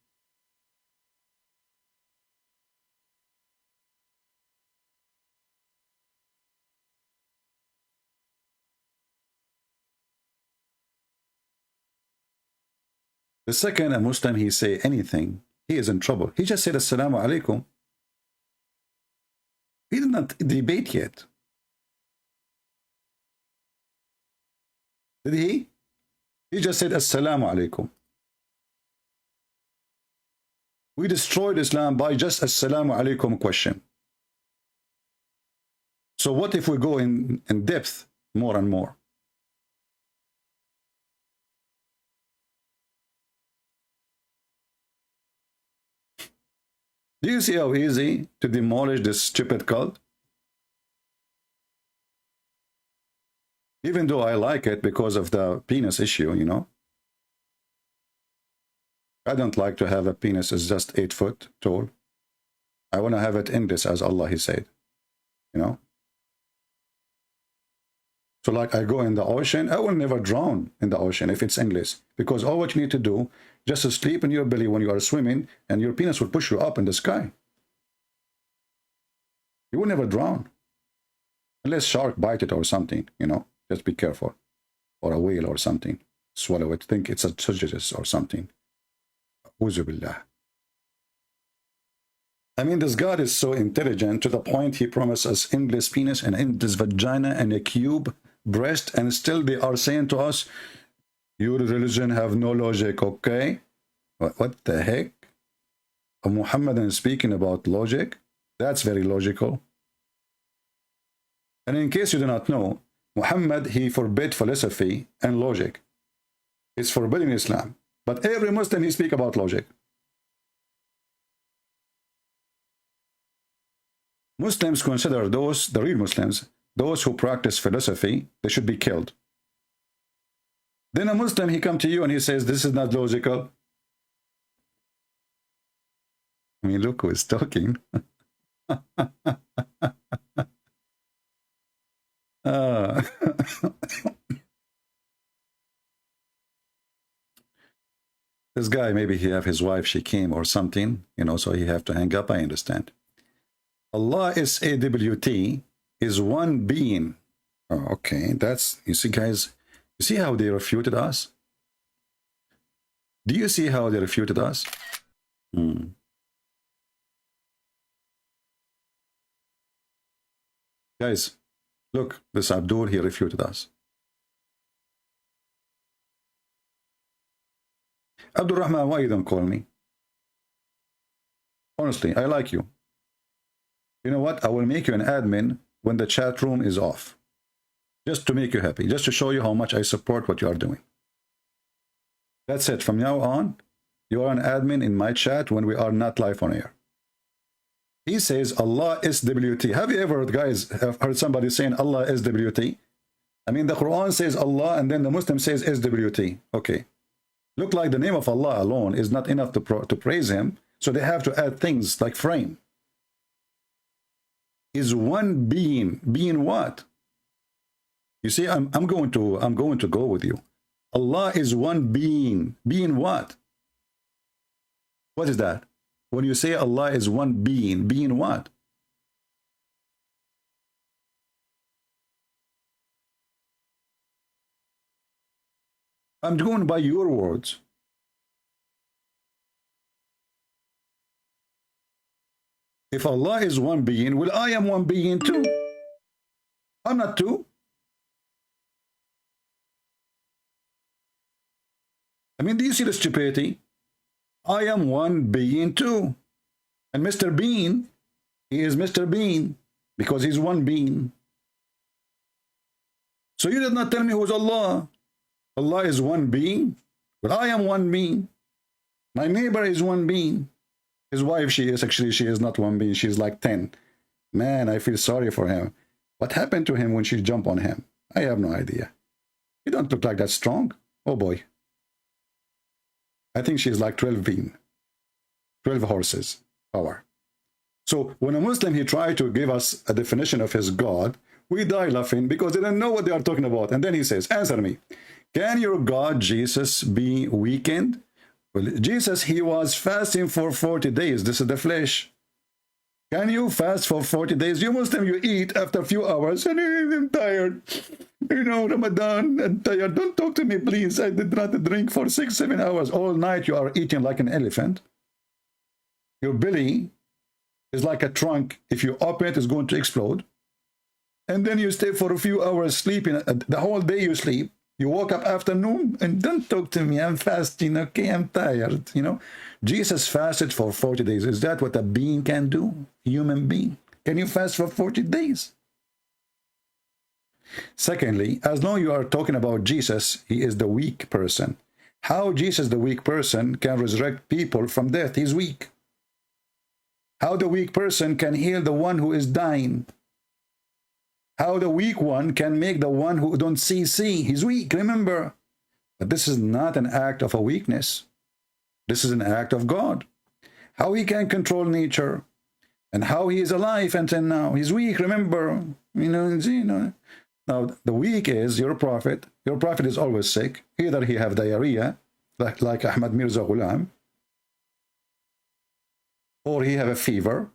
The second a Muslim he say anything, he is in trouble. He just said Assalamu alaikum. He did not debate yet. Did he? He just said Assalamu alaikum. We destroyed Islam by just Assalamu alaikum question. So what if we go in depth more and more? Do you see how easy to demolish this stupid cult? Even though I like it because of the penis issue, you know. I don't like to have a penis is just 8 foot tall. I want to have it in this as Allah, he said, you know. So like I go in the ocean, I will never drown in the ocean if it's English. Because all what you need to do, just to sleep in your belly when you are swimming, and your penis will push you up in the sky. You will never drown. Unless shark bite it or something, you know. Just be careful. Or a whale or something. Swallow it. Think it's a sujagus or something. Uzubillah. I mean, this God is so intelligent to the point he promised us endless penis and endless vagina and a cube breast, and still they are saying to us, your religion have no logic, okay? What the heck? A Muhammadan speaking about logic? That's very logical. And in case you do not know, Muhammad, he forbid philosophy and logic. It's forbidden in Islam. But every Muslim, he speak about logic. Muslims consider those, the real Muslims, those who practice philosophy, they should be killed. Then a Muslim, he come to you and he says, this is not logical. I mean, look who is talking. This guy, maybe he have his wife, she came or something, you know, so he have to hang up. I understand. Allah is AWT, is one being. Oh, okay, that's, you see, guys, you see how they refuted us? Do you see how they refuted us? Guys, look, this Abdul, he refuted us. Abdul Rahman, why you don't call me? Honestly, I like you. You know what? I will make you an admin when the chat room is off. Just to make you happy. Just to show you how much I support what you are doing. That's it. From now on, you are an admin in my chat when we are not live on air. He says Allah is WT. Have you ever, guys, heard somebody saying Allah is WT? I mean, the Quran says Allah and then the Muslim says SWT. Okay. Look like the name of Allah alone is not enough to praise him, so they have to add things like frame. Is one being. Being what? You see, I'm going to go with you. Allah is one being. Being what? What is that? When you say Allah is one being, being what? I'm going by your words. If Allah is one being, well, I am one being too. I'm not two. I mean, do you see the stupidity? I am one being too. And Mr. Bean, he is Mr. Bean because he's one being. So you did not tell me who's Allah. Allah is one being, but I am one being. My neighbor is one being. His wife, she is not one being. She's like 10. Man, I feel sorry for him. What happened to him when she jumped on him? I have no idea. You don't look like that strong. Oh boy. I think she's like 12 being. 12 horses power. So when a Muslim, he tried to give us a definition of his God, we die laughing because they don't know what they are talking about. And then he says, answer me. Can your God, Jesus, be weakened? Well, Jesus, he was fasting for 40 days. This is the flesh. Can you fast for 40 days? You Muslim, you eat after a few hours. And I'm tired. You know, Ramadan, I'm tired. Don't talk to me, please. I did not drink for 6-7 hours. All night you are eating like an elephant. Your belly is like a trunk. If you open it, it's going to explode. And then you stay for a few hours sleeping. The whole day you sleep. You woke up afternoon and don't talk to me. I'm fasting. Okay, I'm tired. You know, Jesus fasted for 40 days. Is that what a being can do? Human being. Can you fast for 40 days? Secondly, as long as you are talking about Jesus, he is the weak person. How Jesus, the weak person, can resurrect people from death? He's weak. How the weak person can heal the one who is dying? How the weak one can make the one who don't see. He's weak, remember. But this is not an act of a weakness. This is an act of God. How he can control nature and how he is alive until now. He's weak, remember. You know. Now, the weak is your prophet. Your prophet is always sick. Either he have diarrhea, like Ahmad Mirza Ghulam, or he have a fever,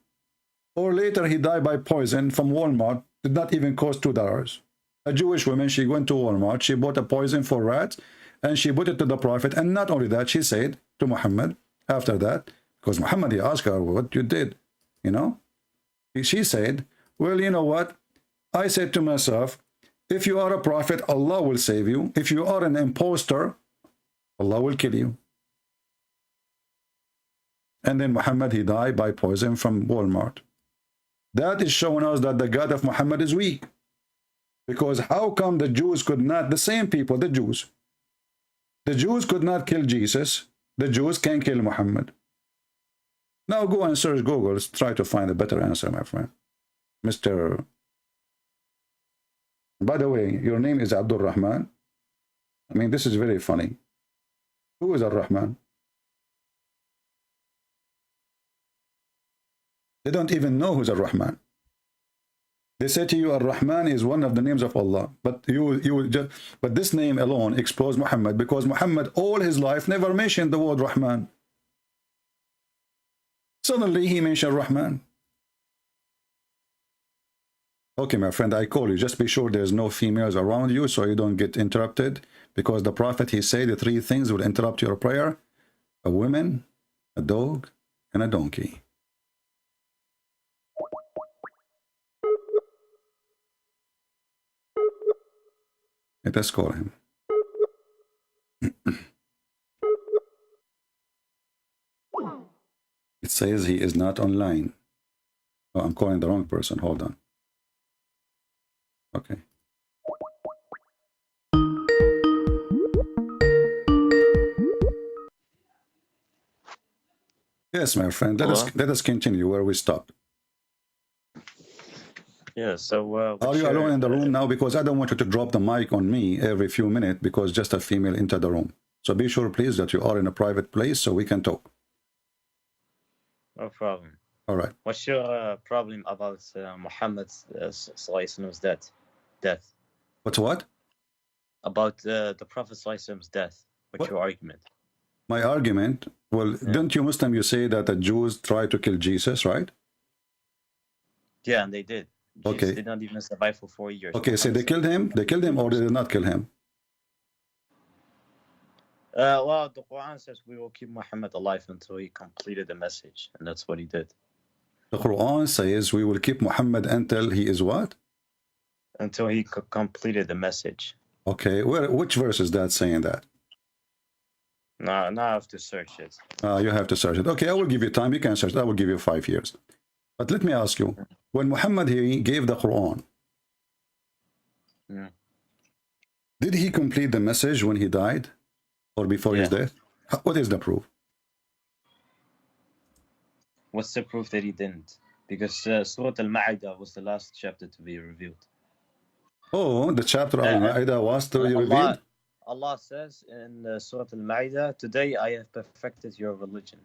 or later he died by poison from Walmart. Did not even cost $2. A Jewish woman, she went to Walmart, she bought a poison for rats, and she put it to the Prophet. And not only that, she said to Muhammad, after that, because Muhammad, he asked her what you did, you know. She said, well, you know what? I said to myself, if you are a prophet, Allah will save you. If you are an imposter, Allah will kill you. And then Muhammad, he died by poison from Walmart. That is showing us that the God of Muhammad is weak. Because how come the Jews could not, the same people, the Jews could not kill Jesus, the Jews can kill Muhammad. Now go and search Google, try to find a better answer, my friend. Mr. By the way, your name is Abdul Rahman. I mean, this is very funny. Who is Ar-Rahman? They don't even know who's Ar-Rahman. They say to you, Ar-Rahman is one of the names of Allah, but but this name alone explodes Muhammad, because Muhammad all his life never mentioned the word Rahman. Suddenly he mentioned Rahman. Okay, my friend, I call you. Just be sure there's no females around you so you don't get interrupted, because the Prophet, he said the three things will interrupt your prayer: a woman, a dog, and a donkey. Let's call him. It says he is not online. Oh, I'm calling the wrong person. Hold on. Okay. Yes, my friend. Let us continue where we stopped. Yeah, so are you alone in the room now? Because I don't want you to drop the mic on me every few minutes because just a female entered the room. So be sure, please, that you are in a private place so we can talk. No problem. All right. What's your problem about Muhammad's death? What's what? About the Prophet's death. What's your argument? My argument? Well, didn't you Muslim, you say that the Jews tried to kill Jesus, right? Yeah, and they did. Jesus Okay. did not even survive for 4 years. Okay, so they killed him? They killed him or did they not kill him? Well, the Qur'an says we will keep Muhammad alive until he completed the message, and that's what he did. The Qur'an says we will keep Muhammad until he is what? Until he completed the message. Okay, which verse is that saying that? No, now I have to search it. You have to search it. Okay, I will give you time. You can search it. I will give you 5 years. But let me ask you, when Muhammad he gave the Qur'an, did he complete the message when he died or before his death? What is the proof? What's the proof that he didn't? Because Surah Al-Ma'idah was the last chapter to be revealed. Oh, the chapter Al-Ma'idah was to be revealed? Allah says in Surah Al-Ma'idah, today I have perfected your religion.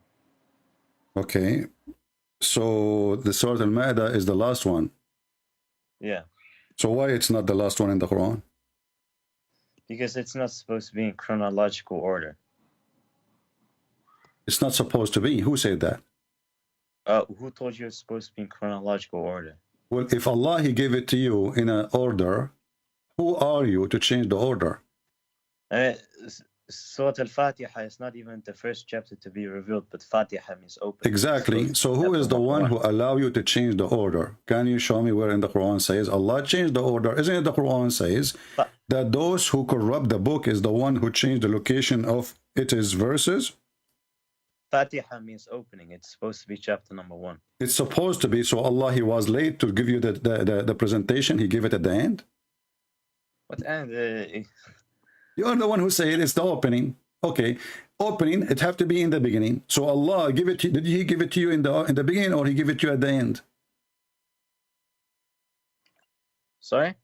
Okay. So the Surah Al-Ma'idah is the last one. Yeah. So why it's not the last one in the Quran? Because it's not supposed to be in chronological order. It's not supposed to be. Who said that? Who told you it's supposed to be in chronological order? Well, if Allah he gave it to you in an order, who are you to change the order? Surah Al-Fatiha is not even the first chapter to be revealed, but Fatiha means open. Exactly. So who is the one who allow you to change the order? Can you show me where in the Quran says Allah changed the order? Isn't it the Quran says that those who corrupt the book is the one who changed the location of its verses? Fatiha means opening. It's supposed to be chapter number 1. It's supposed to be. So Allah, he was late to give you the presentation. He gave it at the end. What end? You are the one who said it's the opening. Okay, opening, it have to be in the beginning. So Allah give it. Did He give it to you in the beginning, or He give it to you at the end? Sorry.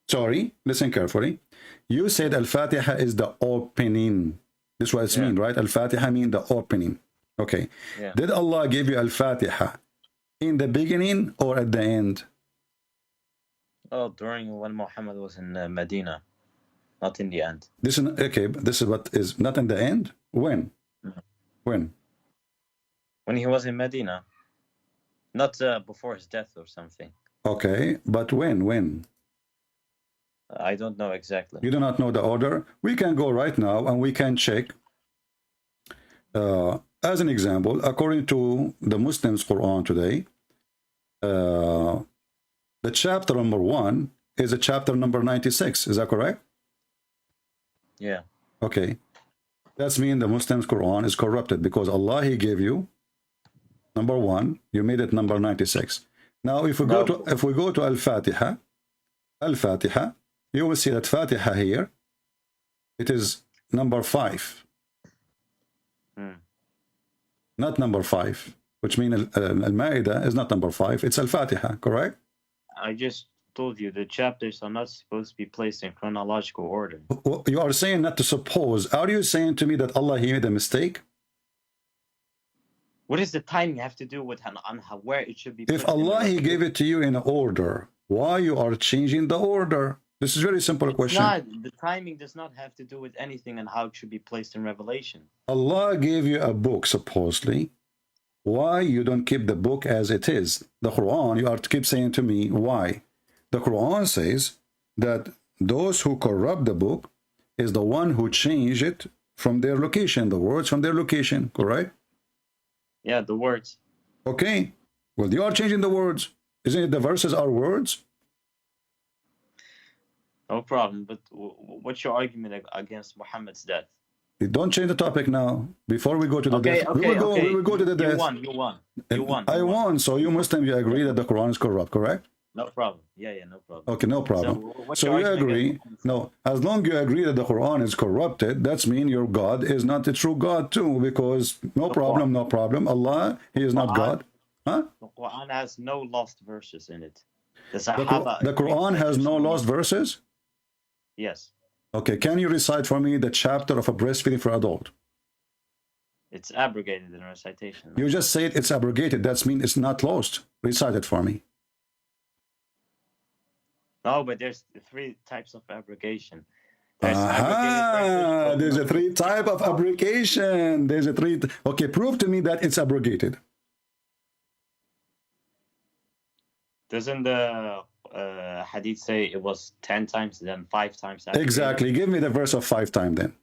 Sorry. Listen carefully. You said Al-Fatiha is the opening. This is what it means, right? Al-Fatiha means the opening. Okay. Yeah. Did Allah give you Al-Fatiha in the beginning or at the end? Oh, during when Muhammad was in Medina. Not in the end. This is okay. This is what is not in the end. When? When? When he was in Medina, not before his death or something. Okay, but when? When? I don't know exactly. You do not know the order. We can go right now and we can check. As an example, according to the Muslims' Quran today, the chapter number 1 is a chapter number 96. Is that correct? Yeah. Okay. That's mean the Muslims' Quran is corrupted because Allah he gave you number 1, you made it number 96. Now if we go to Al-Fatiha, you will see that Fatiha here, it is number 5. Not number 5, which means Al-Ma'idah is not number 5, it's Al-Fatiha, correct? I just told you the chapters are not supposed to be placed in chronological order. You are saying not to suppose. Are you saying to me that Allah, he made a mistake? What does the timing have to do with on how, where it should be put? If Allah, he gave it to you in order, why you are changing the order? This is a very simple question. The timing does not have to do with anything and how it should be placed in Revelation. Allah gave you a book, supposedly. Why you don't keep the book as it is? The Quran, you are to keep saying to me, why? The Quran says that those who corrupt the book is the one who changed it from their location, the words from their location, correct? Yeah, the words. Okay. Well, you are changing the words. Isn't it the verses are words? No problem. But what's your argument against Muhammad's death? Don't change the topic now. Before we go to the death. We will go to the death. You won. I won. So you Muslim, you agree that the Quran is corrupt, correct? No problem. Yeah, no problem. Okay, no problem. So you agree? No, as long as you agree that the Quran is corrupted, that's mean your God is not the true God too, because no problem. Allah, he is not God. Huh? The Quran has no lost verses in it. The Quran has no lost verses? Yes. Okay, can you recite for me the chapter of a breastfeeding for adult? It's abrogated in recitation. You just said it's abrogated. That means it's not lost. Recite it for me. No, but there's 3 types of abrogation. There's a 3 type of abrogation. There's a 3. Okay, prove to me that it's abrogated. Doesn't the hadith say it was 10 times, then 5 times? Exactly. Give me the verse of 5 times then.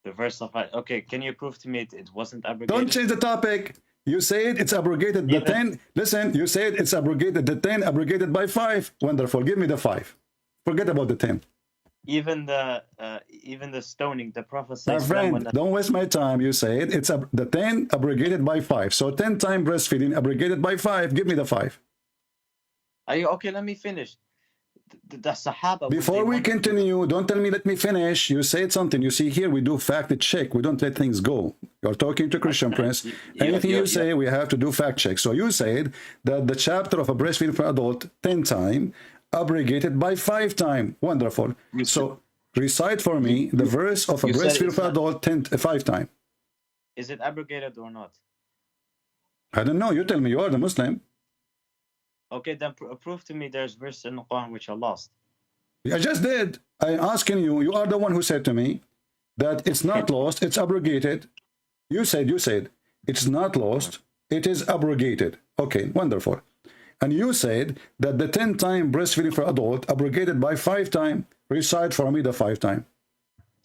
The verse of 5. Okay, can you prove to me it wasn't abrogated? Don't change the topic. You said it's abrogated. The 10. Listen, you said it's abrogated. The 10 abrogated by 5. Wonderful. Give me the 5. Forget about the 10. Even the stoning, the Prophet says. My friend, don't waste my time. You said it's the 10 abrogated by 5. So 10 times breastfeeding abrogated by 5. Give me the 5. Okay? Let me finish. The Sahaba. Before we continue, don't tell me let me finish. You said something. You see here we do fact check. We don't let things go. You're talking to Christian Prince. Anything you say, we have to do fact check. So you said that the chapter of a breastfeeding for adult 10 times abrogated by 5 times. Wonderful. So recite for me the verse of a breastfeeding for adult 5 times. Is it abrogated or not? I don't know. You tell me. You are the Muslim. Okay, then prove to me there's verses in the Quran which are lost. I just did. I'm asking you. You are the one who said to me that it's not lost. It's abrogated. You said it's not lost. It is abrogated. Okay, wonderful. And you said that the 10 times breastfeeding for adult abrogated by 5 times. Recite for me the 5 times.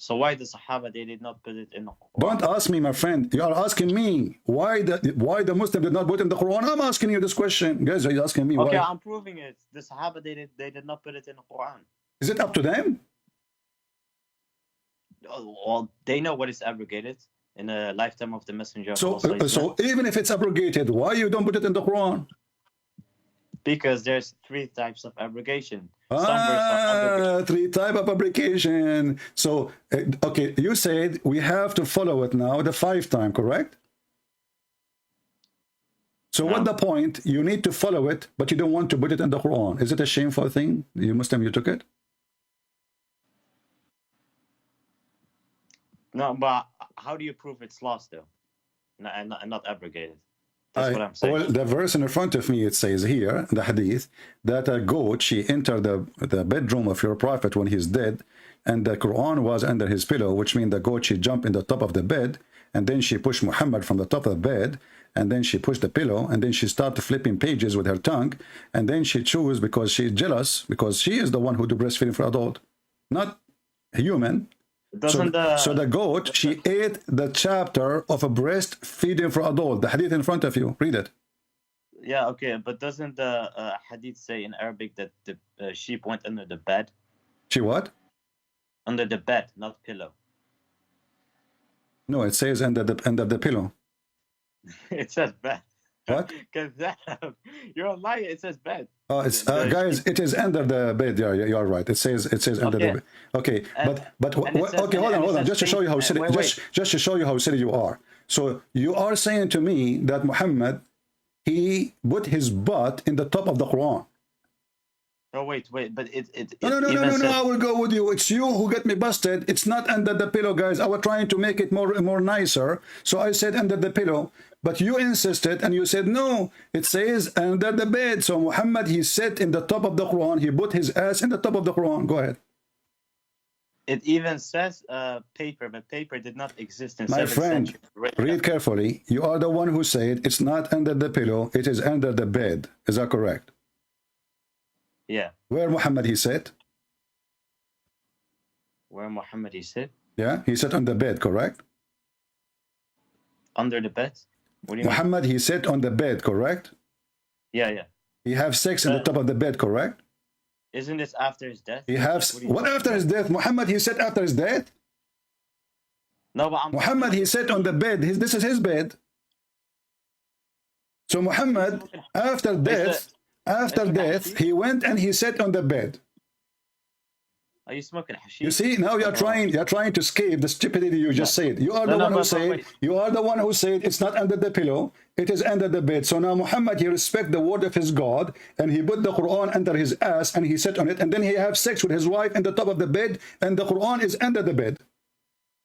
So why the Sahaba they did not put it in the Quran? Don't ask me, my friend. You are asking me why the Muslim did not put it in the Quran. I'm asking you this question. Guys, are you asking me okay, why? I'm proving it. The Sahaba they did not put it in the Quran. Is it up to them? Well, they know what is abrogated in the lifetime of the Messenger. So even if it's abrogated, why you don't put it in the Quran? Because there's 3 types of abrogation. 3 type of abrogation. So, okay, you said we have to follow it now, the 5 times, correct? So what the point? You need to follow it, but you don't want to put it in the Quran. Is it a shameful thing? You Muslim, you took it? No, but how do you prove it's lost, though? And not abrogated? That's what I'm saying. Well, the verse in front of me, it says here, the hadith, that a goat, she entered the bedroom of your prophet when he's dead, and the Quran was under his pillow, which means the goat, she jumped in the top of the bed, and then she pushed Muhammad from the top of the bed, and then she pushed the pillow, and then she started flipping pages with her tongue, and then she chose, because she's jealous, because she is the one who do breastfeeding for adult, not human. So the goat, she ate the chapter of a breastfeeding for adult. The hadith in front of you. Read it. Yeah, okay, but doesn't the hadith say in Arabic that the sheep went under the bed? She what? Under the bed, not pillow. No, it says under the pillow. It says bed. What? You're a liar. It says bed. Oh, it's guys. It is under the bed. Yeah, you are right. It says under the bed. Okay, but okay. Hold on. Just to show you how silly. Just to show you how silly you are. So you are saying to me that Muhammad he put his butt in the top of the Quran. Oh wait, but No, I will go with you. It's you who get me busted. It's not under the pillow, guys. I was trying to make it more nicer, so I said under the pillow, but you insisted and you said no, it says under the bed. So Muhammad, he sat in the top of the Quran, he put his ass in the top of the Quran. Go ahead. it even says paper, but paper did not exist in My 7th friend, century. read carefully. You are the one who said it's not under the pillow, it is under the bed. Is that correct? Yeah. Where Muhammad he sat? Where Muhammad he sit? Yeah, he sat on the bed, correct? Under the bed? What do you Muhammad he sat on the bed, correct? mean? Yeah. He have sex in the top of the bed, correct? Isn't this after his death? He have what after his death? Muhammad he sat after his death? No, but Muhammad he sat on the bed. This is his bed. So Muhammad after death, he went and he sat on the bed. Are you smoking hashish? You see, now you're trying to escape the stupidity you just said. You are the one who said, you are the one who said it's not under the pillow, it is under the bed. So now Muhammad, he respect the word of his God, and he put the Quran under his ass and he sat on it, and then he have sex with his wife in the top of the bed, and the Quran is under the bed.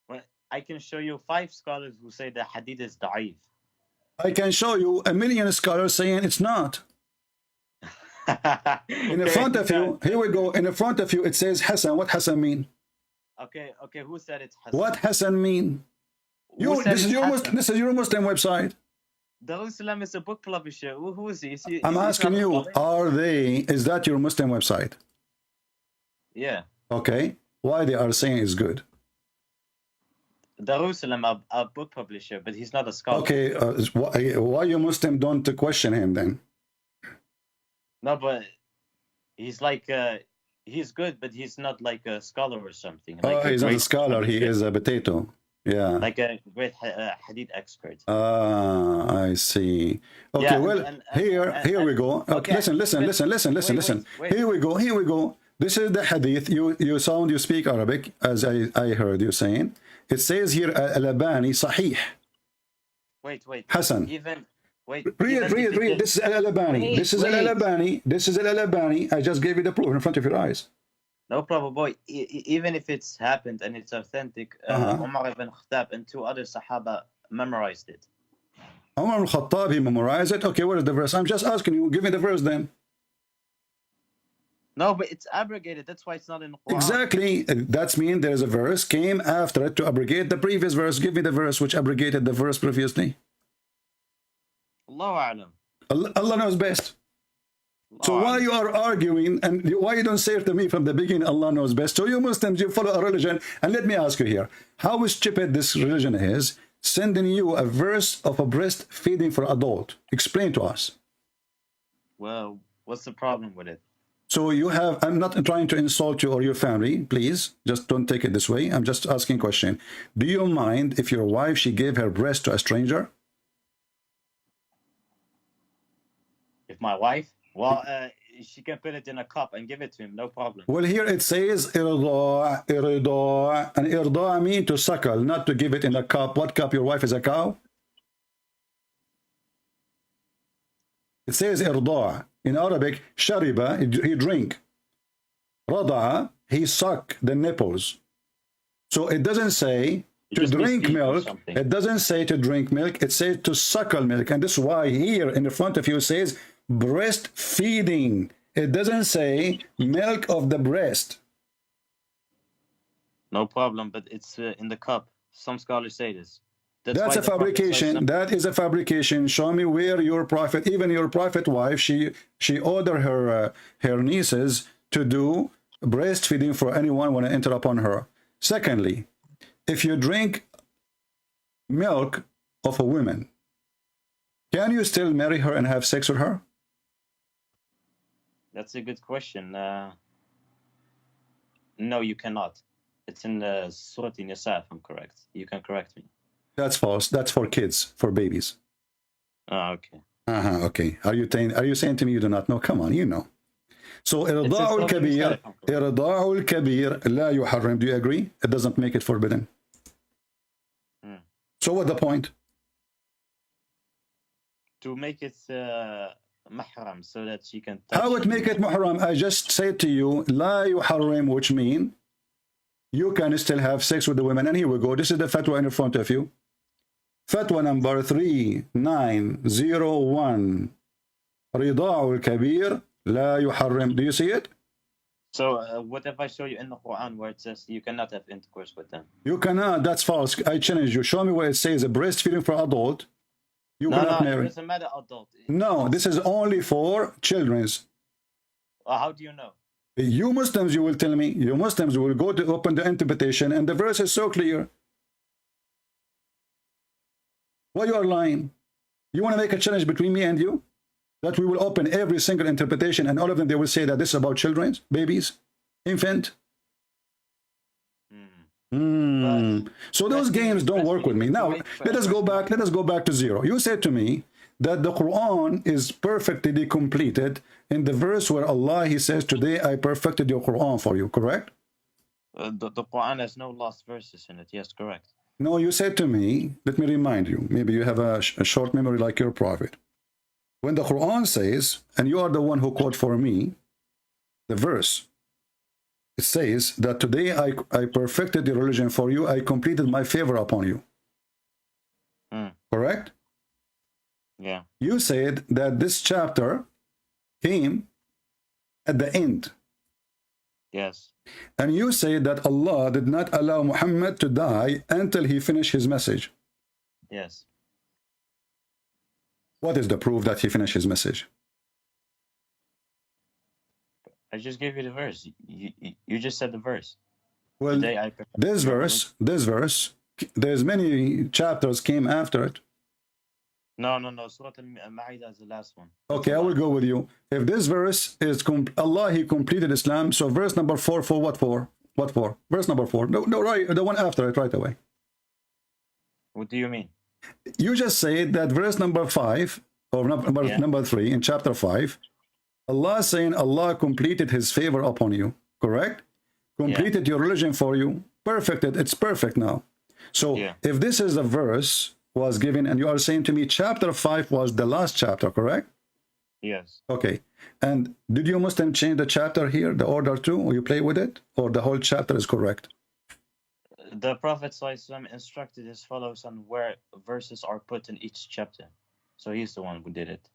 Well, I can show you 5 scholars who say the hadith is da'if. I can show you a million scholars saying it's not. In front of you, here we go. In front of you, it says Hassan. What Hassan mean? Okay. Who said it's Hassan? What Hassan mean? This is your Muslim website. Darussalam is a book publisher. Who is he? I'm asking you, is that your Muslim website? Yeah. Okay. Why they are saying it's good? Darussalam, a book publisher, but he's not a scholar. Okay. Why you Muslim don't question him then? No, but he's like, he's good, but he's not like a scholar or something. Like he's not a scholar, he is a potato. Yeah. Like a great hadith expert. I see. Okay, Yeah, well, here we go. Okay, listen. Wait. Here we go. This is the hadith. You speak Arabic, as I heard you saying. It says here, Aalameen Sahih. Wait. Hassan. Read. This is Aalameen. This is Aalameen. I just gave you the proof in front of your eyes. No problem, boy. Even if it's happened and it's authentic, Umar ibn Khattab and 2 other Sahaba memorized it. Umar ibn Khattab, he memorized it. Okay, where is the verse? I'm just asking you. Give me the verse then. No, but it's abrogated. That's why it's not in the Quran. Exactly. That means there is a verse came after it to abrogate the previous verse. Give me the verse which abrogated the verse previously. Allahu A'lam. Allah knows best. So why you are arguing, and why you don't say it to me from the beginning, Allah knows best? So you Muslims, you follow a religion, and let me ask you here, how stupid this religion is, sending you a verse of a breast feeding for adult. Explain to us. Well, what's the problem with it? So you have, I'm not trying to insult you or your family, please, just don't take it this way. I'm just asking a question. Do you mind if your wife, she gave her breast to a stranger? If my wife? Well, she can put it in a cup and give it to him, no problem. Well, here it says irda', and irda' mean to suckle, not to give it in a cup. What cup? Your wife is a cow? It says irda'. In Arabic, shariba, he drink. Rada'a, he suck the nipples. So it doesn't say to drink milk. It doesn't say to drink milk. It says to suckle milk. And this is why here in the front of you says breastfeeding. It doesn't say milk of the breast. No problem, but it's in the cup. Some scholars say this. That's a fabrication. That is a fabrication. Show me where your prophet, even your prophet wife, she ordered her nieces to do breastfeeding for anyone want to enter upon her. Secondly, if you drink milk of a woman, can you still marry her and have sex with her? That's a good question. No, you cannot. It's in the Surah Nisa, if I'm correct. You can correct me. That's false. That's for kids, for babies. Oh, okay. Okay. Are you saying to me you do not know? Come on, you know. So irda'ul kabir la yuharrim. Do you agree? It doesn't make it forbidden. So what's the point? to make it mahram, so that she can touch. How would make it muhram? I just said to you, la yuharrim, which mean you can still have sex with the women. And here we go. This is the fatwa in front of you. Fatwa number 3901. Rida'u al-kabir la yuharrim. Do you see it? So what if I show you in the Quran where it says you cannot have intercourse with them? You cannot. That's false. I challenge you. Show me where it says a breastfeeding for adult. You No, cannot it marry. doesn't matter adult. No, this is only for children's. How do you know? You Muslims, you will tell me. You Muslims will go to open the interpretation, and the verse is so clear. Why you are lying? You want to make a challenge between me and you? That we will open every single interpretation, and all of them, they will say that this is about children, babies, infant. So those games don't work with me. Now, let us go back. Let us go back to zero. You said to me that the Quran is perfectly completed in the verse where Allah, He says, today I perfected your Quran for you, correct? The Quran has no lost verses in it. Yes, correct. No, you said to me, let me remind you, maybe you have a short memory like your prophet. When the Quran says, and you are the one who quote for me, the verse, it says that today I perfected the religion for you, I completed my favor upon you. Correct? Yeah. You said that this chapter came at the end. Yes. And you say that Allah did not allow Muhammad to die until he finished his message. Yes. What is the proof that he finished his message? I just gave you the verse. You just said the verse. Well, this verse, there's many chapters came after it. No. Surah Al-Ma'idah is the last one. Okay, I will go with you. If this verse is Allah, He completed Islam. So verse number 4 for what for? What for? Verse number 4. No, right, the one after it, right away. What do you mean? You just said that verse number 5 or number 3 in chapter 5. Allah saying Allah completed His favor upon you, correct? Completed your religion for you, perfected. It's perfect now. So if this is a verse was given, and you are saying to me chapter 5 was the last chapter, correct? Yes. Okay. And did you Muslim change the chapter here, the order too, or you play with it, or the whole chapter is correct? The Prophet ﷺ instructed his followers on where verses are put in each chapter. So he's the one who did it.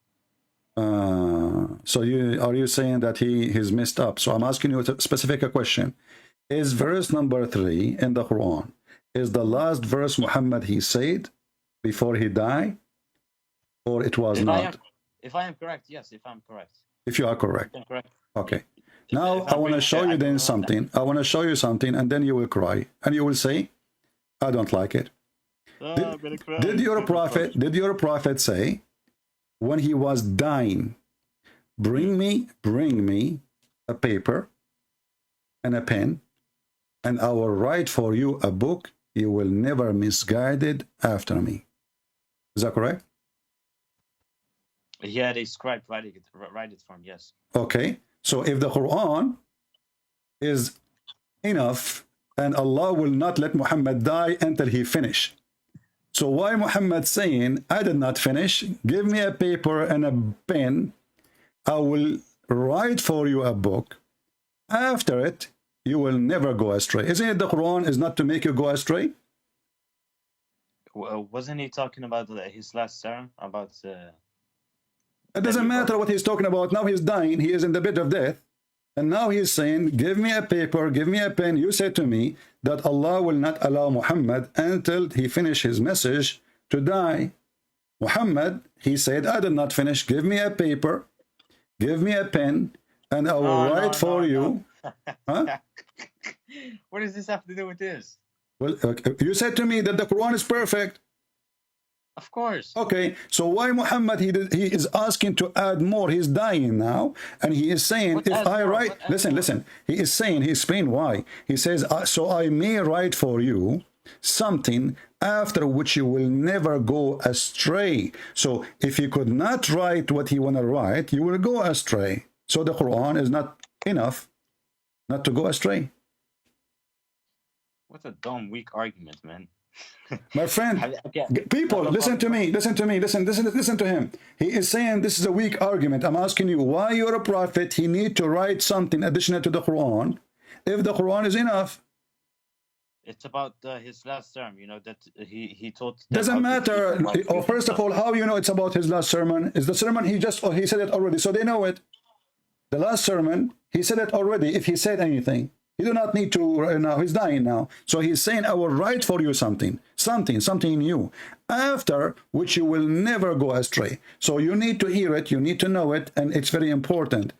So are you saying that he's messed up? So I'm asking you a specific question. Is verse number 3 in the Quran is the last verse Muhammad he said before he died, or it was not? If I am correct, yes. If I'm correct. If you are correct. I'm correct. Okay. Now I want to show you then something. I want to show you something, and then you will cry, and you will say, "I don't like it." Did your prophet say, when he was dying, bring me a paper and a pen, and I will write for you a book you will never misguided after me? Is that correct? Yeah, they scribe write it for him, yes. Okay, so if the Quran is enough and Allah will not let Muhammad die until he finish, so why Muhammad saying, I did not finish, give me a paper and a pen, I will write for you a book, after it you will never go astray? Isn't it the Quran is not to make you go astray? Wasn't he talking about his last sermon about it doesn't matter what he's talking about. Now he's dying, he is in the bed of death, and now he's saying, give me a paper, give me a pen. You said to me that Allah will not allow Muhammad until he finish his message to die. Muhammad, he said, I did not finish. Give me a paper, give me a pen, and I will write for you. Huh? What does this have to do with this? Well, you said to me that the Quran is perfect. Of course. Okay, so why Muhammad, he is asking to add more? He's dying now, and he is saying, if I write, listen, he is saying, he explained why. He says, so I may write for you something after which you will never go astray. So if you could not write what you want to write, you will go astray. So the Quran is not enough not to go astray. What a dumb, weak argument, man. My friend, Okay. people, listen to me, listen to him. He is saying this is a weak argument. I'm asking you, why you're a prophet, he need to write something additional to the Quran if the Quran is enough? It's about his last term, you know, that he taught them Doesn't how to matter. keep about Oh, first of all, how you know it's about his last sermon? Is the sermon he said it already, so they know it. The last sermon, he said it already. If he said anything, he do not need to now. He's dying now, so he's saying, "I will write for you something new, after which you will never go astray." So you need to hear it, you need to know it, and it's very important.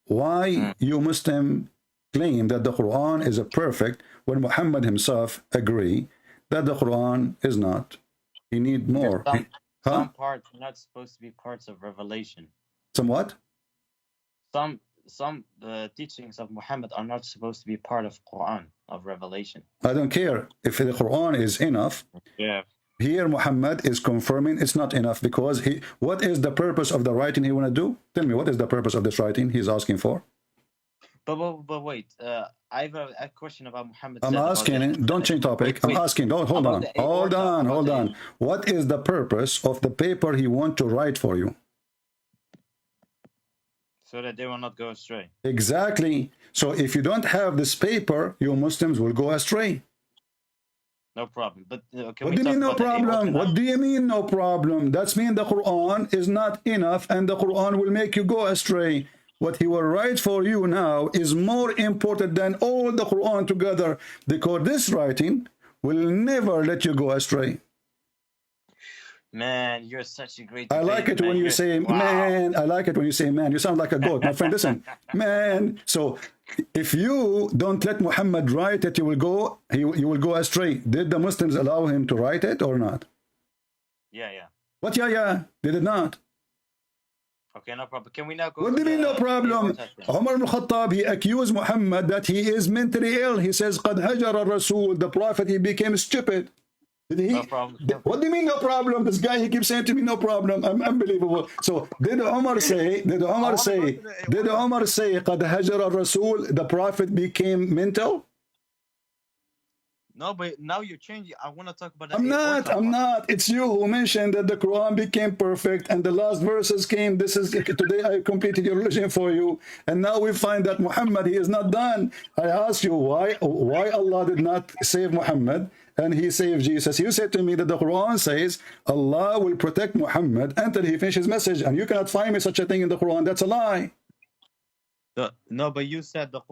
Why you Muslim claim that the Quran is a perfect when Muhammad himself agree that the Quran is not? He need more. Some parts are not supposed to be parts of revelation. Somewhat. Some teachings of Muhammad are not supposed to be part of Quran, of revelation. I don't care if the Quran is enough. Yeah. Here Muhammad is confirming it's not enough, because what is the purpose of the writing he want to do? Tell me, what is the purpose of this writing he's asking for? But wait, I have a question about Muhammad. I'm asking, don't change topic. I'm asking, hold on. What is the purpose of the paper he want to write for you? So that they will not go astray. Exactly. So if you don't have this paper, you Muslims will go astray. No problem. But what do you mean no problem? What do you mean no problem? That's mean the Quran is not enough, and the Quran will make you go astray. What he will write for you now is more important than all the Quran together, because this writing will never let you go astray. Man, you're such a great I like it when you say man. I like it when you say man. You sound like a goat, my friend. Listen, man. So if you don't let Muhammad write it, you will go astray. Did the Muslims allow him to write it or not? Yeah. What? Yeah. They did not. Okay, no problem. Can we now go? What do you mean no problem? Umar ibn Khattab, he accused Muhammad that he is mentally ill. He says, "Qad hajara Rasul." The Prophet, he became stupid. Did he? No problem. What do you mean no problem? This guy, he keeps saying to me no problem. I'm unbelievable. So did Umar say "Qad hajara Rasul," the Prophet became mental? No, but now you're changing. I want to talk about that. I'm not. It's you who mentioned that the Quran became perfect and the last verses came. This is today I completed your religion for you, and now we find that Muhammad, he is not done. I ask you why Allah did not save Muhammad and he saved Jesus. You said to me that the Quran says Allah will protect Muhammad until he finishes his message, and you cannot find me such a thing in the Quran. That's a lie. No, but you said that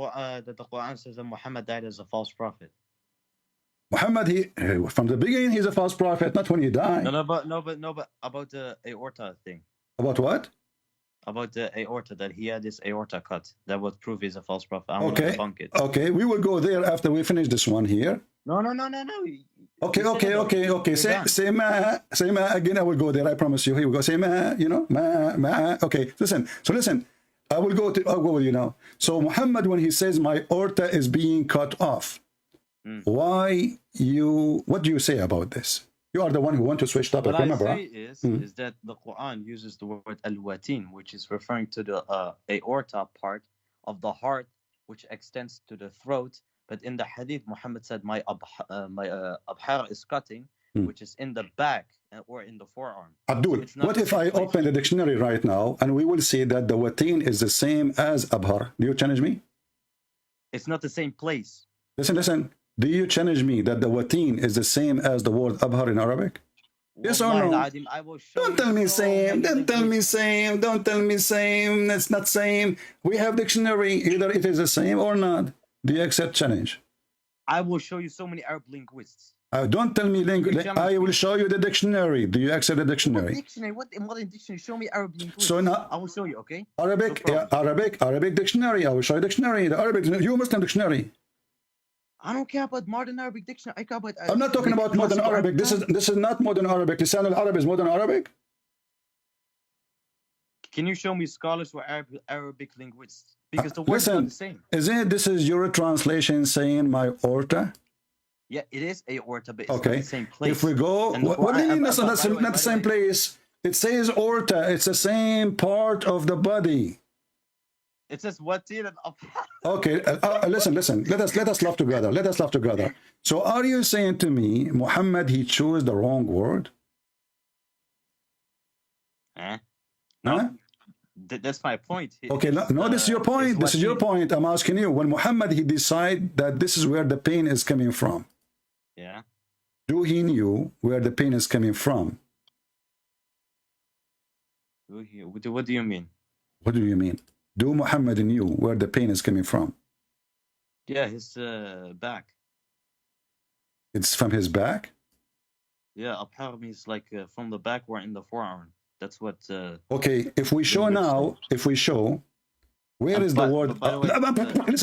the Quran says that Muhammad died as a false prophet. Muhammad, from the beginning, he's a false prophet, not when he died. No, but about the aorta thing. About what? About the aorta, that he had this aorta cut. That would prove he's a false prophet. I want to debunk it. Okay, we will go there after we finish this one here. No. Okay. Say ma again. I will go there. I promise you. Here we go. Say ma. You know ma. Okay. Listen. I will go with you now. So Muhammad, when he says my aorta is being cut off, what do you say about this? You are the one who want to switch topic. What remember? I say is that the Quran uses the word al-watin, which is referring to the aorta part of the heart, which extends to the throat. But in the hadith, Muhammad said, my abhar is cutting, which is in the back or in the forearm. Abdul, what if I open the dictionary right now and we will see that the watin is the same as abhar? Do you challenge me? It's not the same place. Listen. Do you challenge me that the watin is the same as the word abhar in Arabic? Yes or no? Don't tell me same. Don't tell me same. It's not same. We have dictionary. Either it is the same or not. Do you accept challenge? I will show you so many Arab linguists. Don't tell me language. I will show you the dictionary. Do you accept the dictionary? What dictionary? What modern dictionary? Show me Arab linguists. So now, I will show you. Okay. Arabic dictionary. I will show you dictionary. The Arabic. You Muslim dictionary. I don't care about modern Arabic dictionary. I care about. I'm not talking about modern Arabic. This is not modern Arabic. Lisan al-Arab is modern Arabic. Can you show me scholars who are Arabic linguists? Because the words are the same. This is your translation saying my aorta? Yeah, it is aorta, but it's not the same place. If we go, what do you mean that's not the same place? It says aorta. It's the same part of the body. It says watin and abhar. Okay, listen. Let us love together. Let us love together. So, are you saying to me, Muhammad, he chose the wrong word? Eh? No, Huh? that's my point. Okay, no, this is your point. This is your point. I'm asking you. When Muhammad he decide that this is where the pain is coming from, Yeah. do he knew where the pain is coming from? What do you mean? What do you mean? Do Muhammad knew where the pain is coming from? Yeah, his back. It's from his back? Yeah, abhar means like from the back or in the forearm. That's what. Okay, if we show now, where is the word? By the way,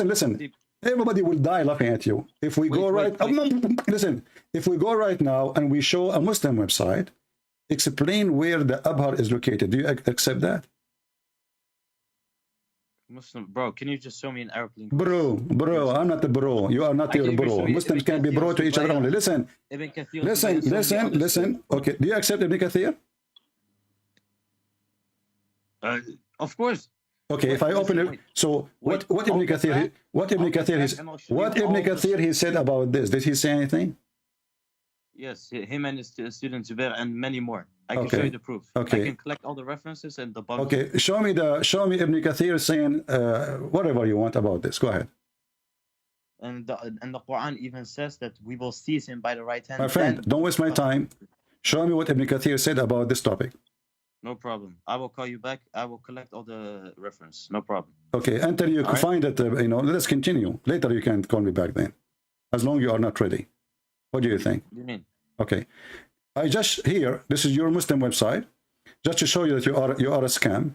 Listen. Everybody will die laughing at you. If we go right, listen. If we go right now and we show a Muslim website, explain where the abhar is located. Do you accept that? Muslim, bro, can you just show me an Arabic? Bro, I'm not the bro. You are not your bro. Muslims can be bro to each other only. Listen. Okay, do you accept Ibn Kathir? Of course. Okay, if I open it, so what Ibn Kathir he said about this? Did he say anything? Yes, him and his student Zubair and many more. I can show you the proof. Okay. I can collect all the references and the bug. Okay, show me Ibn Kathir saying whatever you want about this. Go ahead. And the Qur'an even says that we will seize him by the right hand. My friend, don't waste my time. Show me what Ibn Kathir said about this topic. No problem. I will call you back. I will collect all the reference. No problem. Okay, until you can find it, let's continue. Later you can call me back then. As long as you are not ready. What do you think? What do you mean? Okay. I just here, this is your Muslim website, just to show you that you are a scam.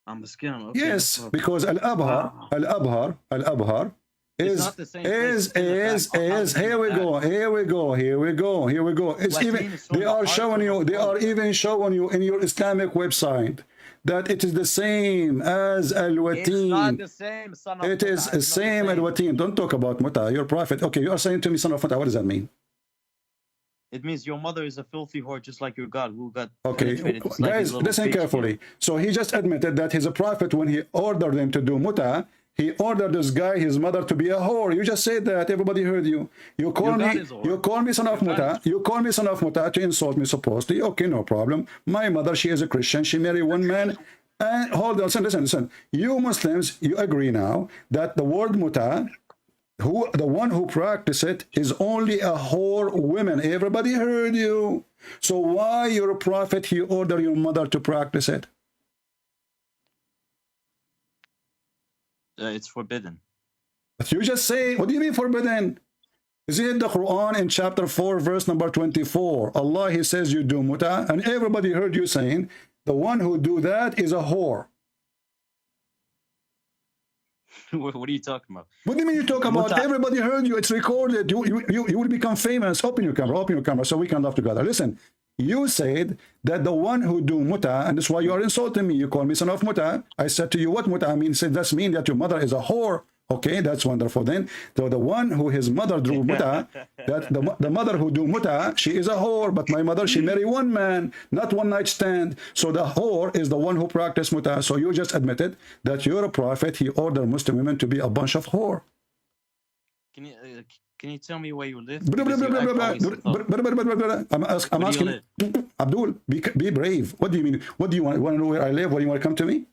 I'm a scam. Okay, yes, because al-abhar is here we go. It's even they are even showing you in your Islamic website that it is the same as al-wateen. It's not the same, son of It is the same al-wateen. Don't talk about muta, your prophet. Okay, you are saying to me son of muta. What does that mean? It means your mother is a filthy whore, just like your God, who got okay. Guys, listen carefully. So he just admitted that he's a prophet when he ordered them to do muta. He ordered this guy, his mother, to be a whore. You just said that. Everybody heard you. You call me son of muta. You call me son of muta to insult me, supposedly. Okay, no problem. My mother, she is a Christian. She married one man. And hold on, listen. You Muslims, you agree now that the word muta, the one who practice it is only a whore woman. Everybody heard you. So why your prophet, he ordered your mother to practice it? It's forbidden. But you just say, what do you mean forbidden? Is it the Quran in chapter 4, verse number 24? Allah, he says you do muta, and everybody heard you saying, the one who do that is a whore. What are you talking about? What do you mean you talk about? Muta. Everybody heard you. It's recorded. You will become famous. Open your camera so we can laugh together. Listen, you said that the one who do muta, and that's why you are insulting me. You call me son of muta. I said to you, what muta means? Said that's mean that your mother is a whore. Okay, that's wonderful. Then the one who his mother drew muta, that the mother who do muta, she is a whore. But my mother, she married one man, not one night stand. So the whore is the one who practiced muta. So you just admitted that you're a prophet. He ordered Muslim women to be a bunch of whore. Can you tell me where you live? I'm asking you, Abdul, be brave. What do you mean? What do you want? Want to know where I live? What do you want to come to me?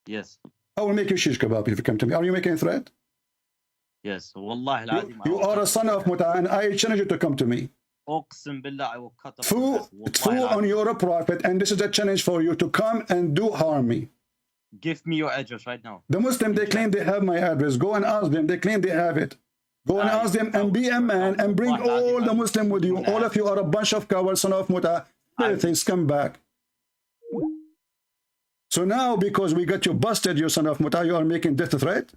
Yes. I will make you shish kebab if you come to me. Are you making a threat? Yes. Wallahi you are a son of muta, and I challenge you to come to me. Uqsim billah, I will cut off. True on your prophet, and this is a challenge for you to come and do harm me. Give me your address right now. The Muslim, they claim they have my address. Go and ask them. They claim they have it. Go and ask them and be a man and bring all the Muslim with you. All of you are a bunch of cowards, son of muta. Things come back. So now, because we got you busted, you son of muta, you are making death threat?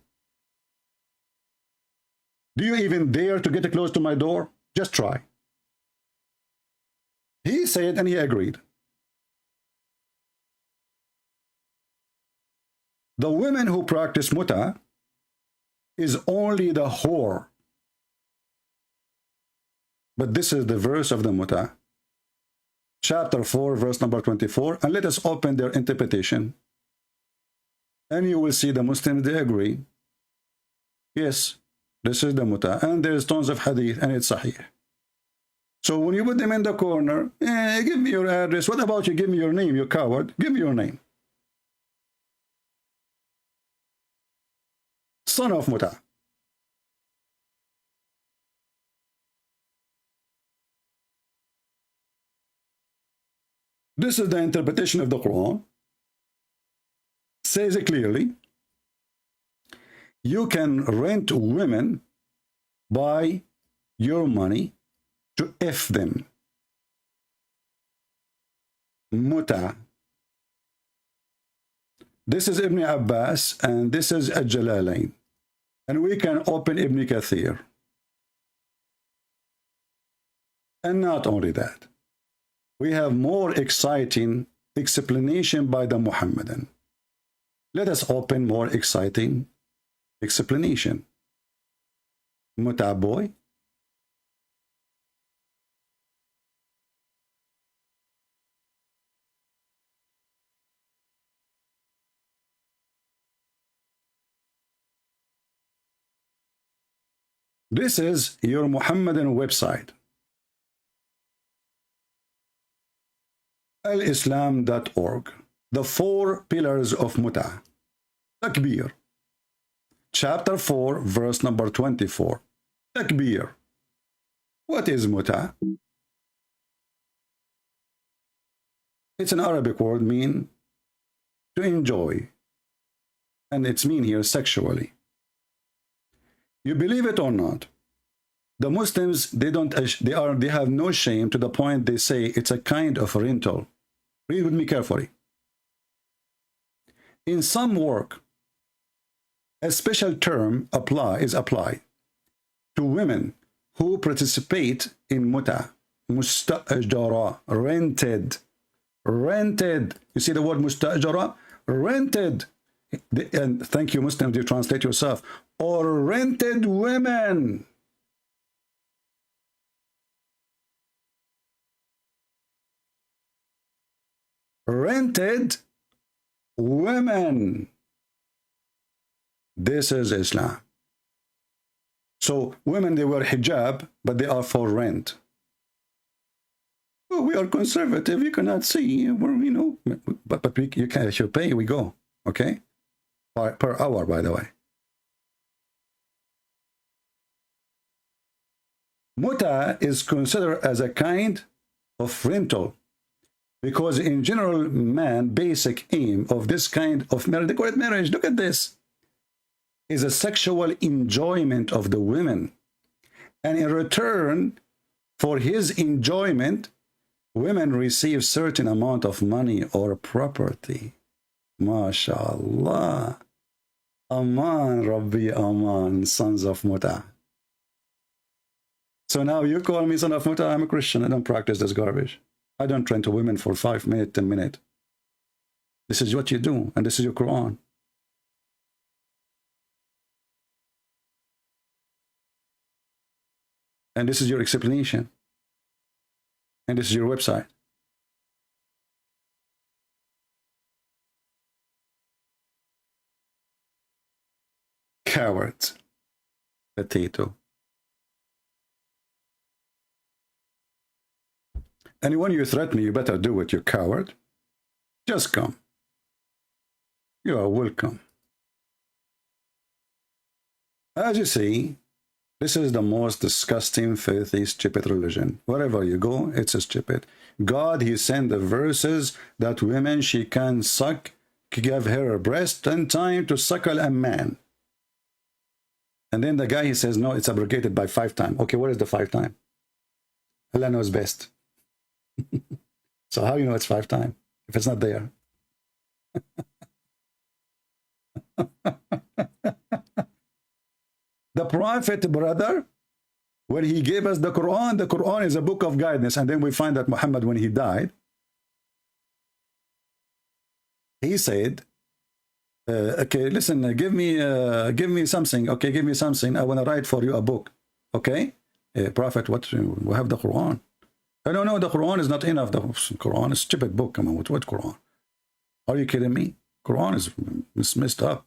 Do you even dare to get close to my door? Just try. He said and he agreed. The women who practice muta is only the whore. But this is the verse of the muta. Chapter 4, verse number 24. And let us open their interpretation. And you will see the Muslims, they agree Yes, this is the muta. And there's tons of hadith and it's sahih. So when you put them in the corner, give me your address. What about you? Give me your name, you coward. Give me your name. Son of muta. This is the interpretation of the Quran. Says it clearly. You can rent women by your money to F them. Muta. This is Ibn Abbas and this is Al-Jalalain. And we can open Ibn Kathir. And not only that, we have more exciting explanation by the Muhammadan. Let us open more exciting explanation. Muta boy. This is your Muhammadan website. alislam.org. The 4 pillars of muta. Takbir. Chapter 4, verse number 24. Takbir. What is muta? It's an Arabic word mean to enjoy. And it's mean here sexually. You believe it or not, the Muslims, they have no shame to the point they say it's a kind of rental. Read with me carefully. In some work, a special term is applied to women who participate in muta, mustajara, rented. You see the word mustajara? Rented. And thank you, Muslims, you translate yourself. Or rented women. Rented women. This is Islam. So women, they wear hijab, but they are for rent. Oh, we are conservative. You cannot see. We're, you know, but you can. If you pay, we go. Okay, per hour, by the way. Muta is considered as a kind of rental. Because in general, man, basic aim of this kind of marriage, they call it marriage, look at this, is a sexual enjoyment of the women. And in return for his enjoyment, women receive certain amount of money or property. MashaAllah. Aman, Rabbi Aman, sons of muta. So now you call me son of muta, I'm a Christian, I don't practice this garbage. I don't rent to women for 5 minutes, 10 minutes. This is what you do, and this is your Quran. And this is your explanation. And this is your website. Cowards. Potato. And when you threaten me, you better do it, you coward. Just come. You are welcome. As you see, this is the most disgusting, filthy, stupid religion. Wherever you go, it's stupid. God, he sent the verses that women, she can suck, give her a breast and time to suckle a man. And then the guy, he says, no, it's abrogated by 5 times. Okay, what is the 5 times? Allah knows best. So how you know it's 5 times if it's not there? The Prophet, brother, when he gave us the Quran is a book of guidance. And then we find that Muhammad, when he died, he said, okay, listen, give me something. Okay, give me something. I want to write for you a book. Okay, Prophet, what? We have the Quran. I don't know, the Quran is not enough. The Quran is a stupid book. Come on, what Quran? Are you kidding me? Quran is messed up.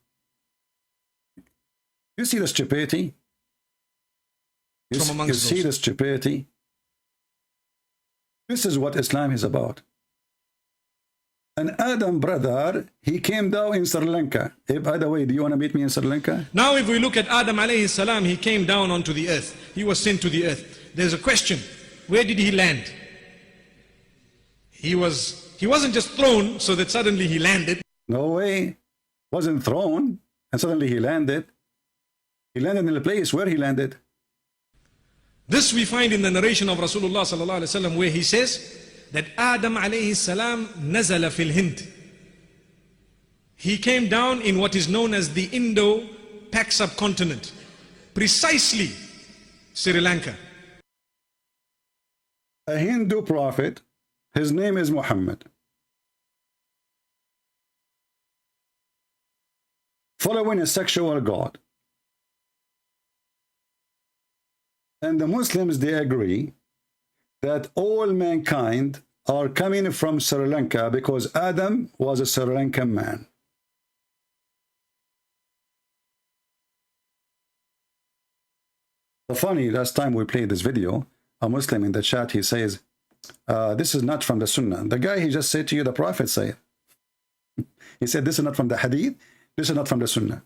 You see the stupidity? You see the stupidity? This is what Islam is about. And Adam, brother, he came down in Sri Lanka. Hey, by the way, do you want to meet me in Sri Lanka? Now if we look at Adam alayhi salam, he came down onto the earth. He was sent to the earth. There's a question. Where did he land? He wasn't just thrown so that suddenly he landed. No way. Wasn't thrown and suddenly he landed. He landed in a place where he landed. This we find in the narration of Rasulullah sallallahu alaihi wasallam, where he says that Adam alayhi salam nazala fil Hind. He came down in what is known as the Indo-Pak subcontinent, precisely Sri Lanka. A Hindu prophet, his name is Muhammad, following a sexual god. And the Muslims, they agree that all mankind are coming from Sri Lanka because Adam was a Sri Lankan man. So funny, last time we played this video, a Muslim in the chat, he says, this is not from the Sunnah. The guy, he just said to you, the Prophet said. He said, this is not from the Hadith, this is not from the Sunnah.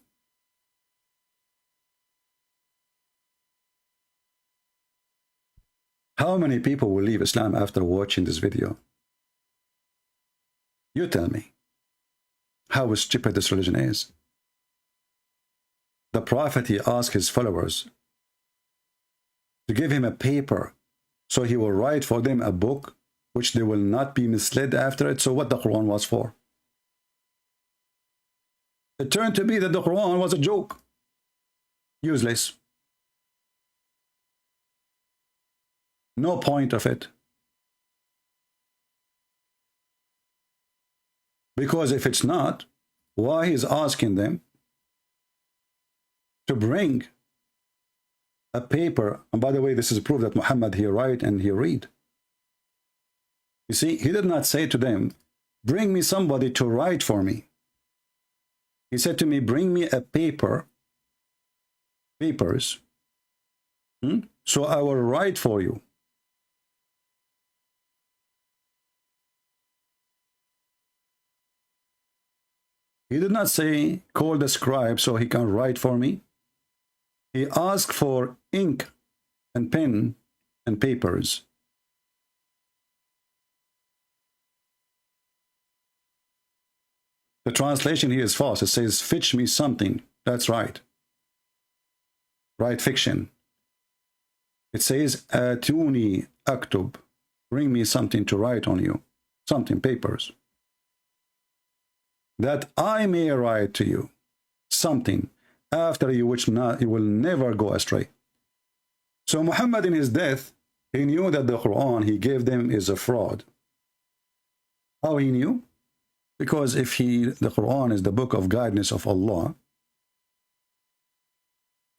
How many people will leave Islam after watching this video? You tell me how stupid this religion is. The Prophet, he asked his followers to give him a paper so he will write for them a book which they will not be misled after it. So what the Quran was for? It turned to be that the Quran was a joke. Useless. No point of it. Because if it's not, why he's asking them to bring a paper? And by the way, this is proof that Muhammad, he write and he read. You see, he did not say to them, bring me somebody to write for me. He said to me, bring me a papers, so I will write for you. He did not say, call the scribe so he can write for me. He asked for ink and pen and papers. The translation here is false. It says, fetch me something. That's right. Write fiction. It says, atuni aktub. Bring me something to write on you. Something, papers. That I may write to you something after you which not, you will never go astray. So Muhammad in his death, he knew that the Quran he gave them is a fraud. How he knew? Because if the Quran is the book of guidance of Allah,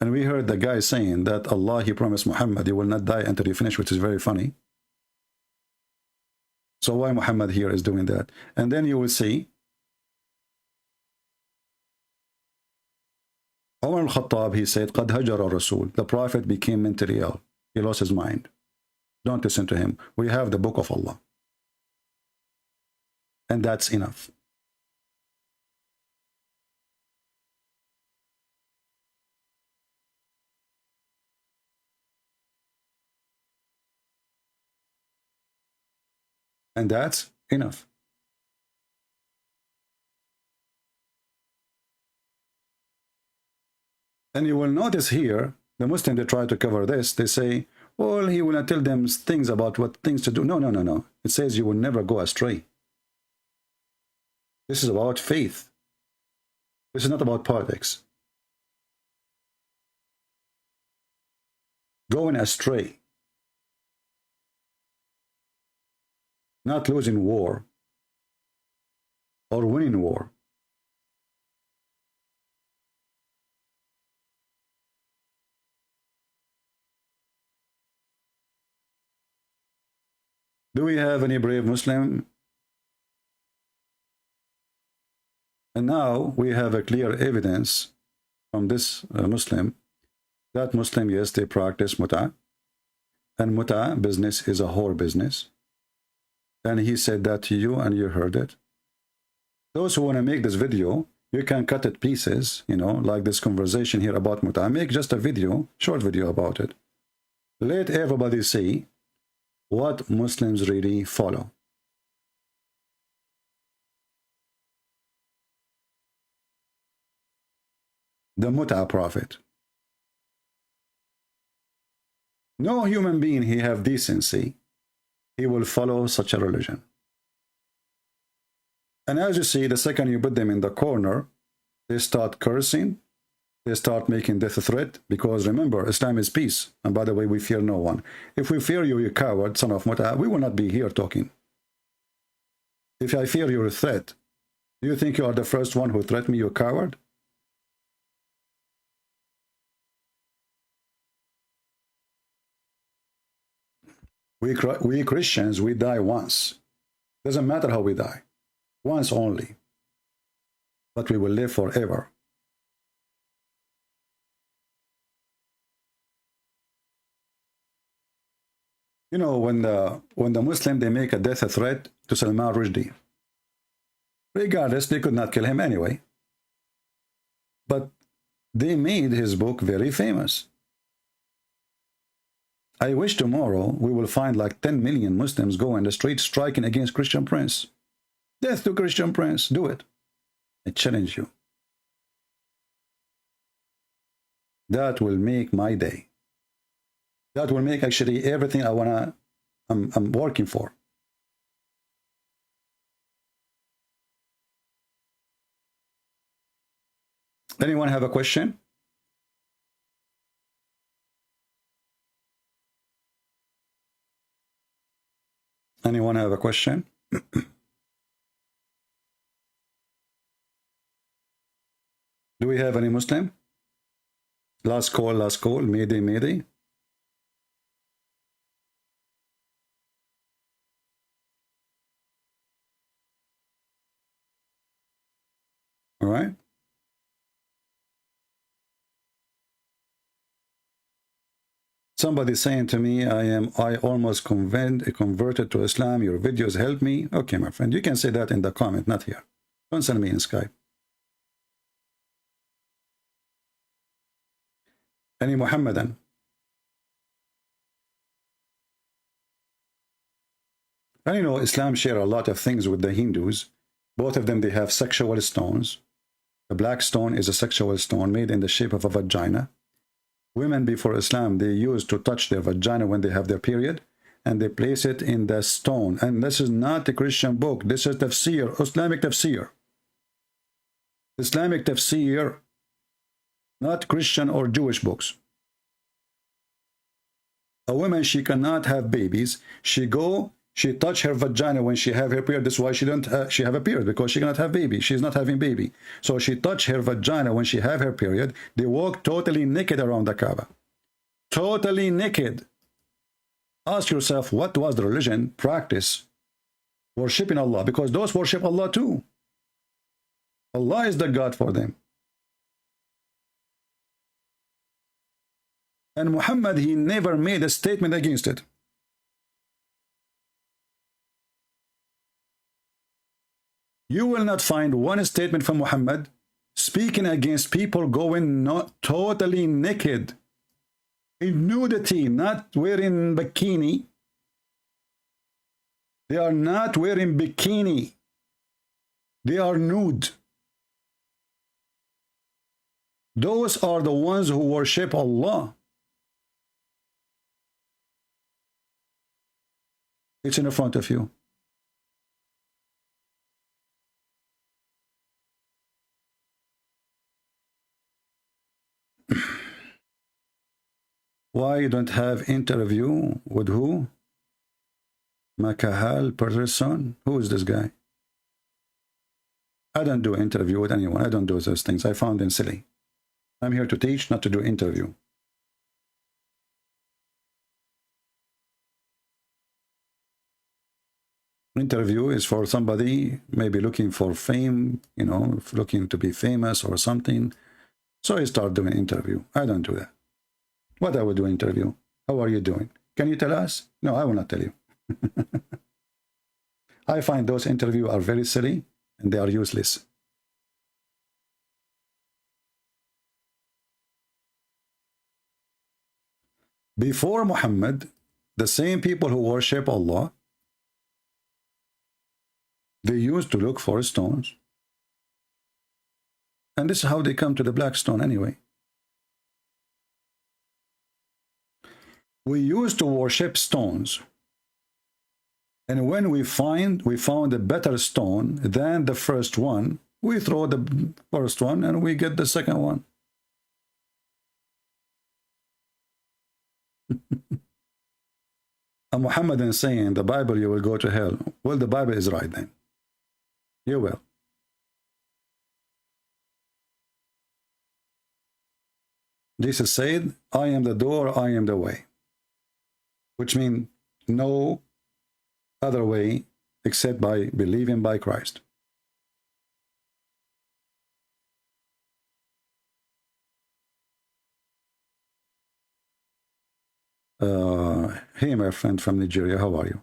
and we heard the guy saying that Allah, he promised Muhammad he will not die until he finish, which is very funny. So why Muhammad here is doing that? And then you will see Umar al-Khattab, he said, قَدْ هَجَرَ الرَّسُولِ. The Prophet became mentally ill. He lost his mind. Don't listen to him. We have the book of Allah. And that's enough. And that's enough. And you will notice here, the Muslims, they try to cover this. They say, well, he will not tell them things about what things to do. No, no, no, no. It says you will never go astray. This is about faith. This is not about politics. Going astray. Not losing war or winning war. Do we have any brave Muslim? And now we have a clear evidence from this Muslim. That Muslim, yes, they practice muta. And muta business is a whore business. And he said that to you and you heard it. Those who want to make this video, you can cut it pieces, you know, like this conversation here about muta. Make just a video, short video about it. Let everybody see what Muslims really follow. The muta prophet. No human being he have decency, he will follow such a religion. And as you see, the second you put them in the corner, they start cursing, they start making death threat, because remember, Islam is peace. And by the way, we fear no one. If we fear you, you coward, son of muta, we will not be here talking. If I fear your threat, do you think you are the first one who threatened me, you coward? We Christians, we die once. Doesn't matter how we die. Once only. But we will live forever. You know, when the Muslim, they make a death threat to Salman Rushdie. Regardless, they could not kill him anyway. But they made his book very famous. I wish tomorrow we will find like 10 million Muslims go in the street striking against Christian Prince. Death to Christian Prince. Do it. I challenge you. That will make my day. That will make actually everything I'm working for. Anyone have a question? Anyone have a question? Do we have any Muslim? Last call, Mayday, Mayday. All right. Somebody saying to me, I almost converted to Islam. Your videos help me. Okay, my friend, you can say that in the comment, not here. Don't send me in Skype. Any Muhammadan? And you know, Islam share a lot of things with the Hindus. Both of them, they have sexual stones. The black stone is a sexual stone made in the shape of a vagina. Women before Islam, they used to touch their vagina when they have their period, and they place it in the stone. And this is not a Christian book. This is tafsir, Islamic tafsir. Islamic tafsir, not Christian or Jewish books. A woman, she cannot have babies. She touch her vagina when she have her period. That's why she have a period, because she cannot have baby. She's not having baby. So she touch her vagina when she have her period. They walk totally naked around the Kaaba. Totally naked. Ask yourself, what was the religion practice? Worshipping Allah, because those worship Allah too. Allah is the God for them. And Muhammad, he never made a statement against it. You will not find one statement from Muhammad speaking against people going not totally naked, in nudity, not wearing bikini. They are not wearing bikini. They are nude. Those are the ones who worship Allah. It's in the front of you. Why you don't have interview with who? Makahal person? Who is this guy? I don't do interview with anyone. I don't do those things. I found them silly. I'm here to teach, not to do interview. Interview is for somebody maybe looking for fame, you know, looking to be famous or something. So he started doing interview. I don't do that. What I would do interview? How are you doing? Can you tell us? No, I will not tell you. I find those interviews are very silly and they are useless. Before Muhammad, the same people who worship Allah, they used to look for stones. And this is how they come to the black stone anyway. We used to worship stones. And when we found a better stone than the first one, we throw the first one and we get the second one. And Muhammad is saying in the Bible you will go to hell. Well, the Bible is right then. You will. Jesus said, I am the door, I am the way. Which means no other way except by believing by Christ. Hey, my friend from Nigeria, how are you?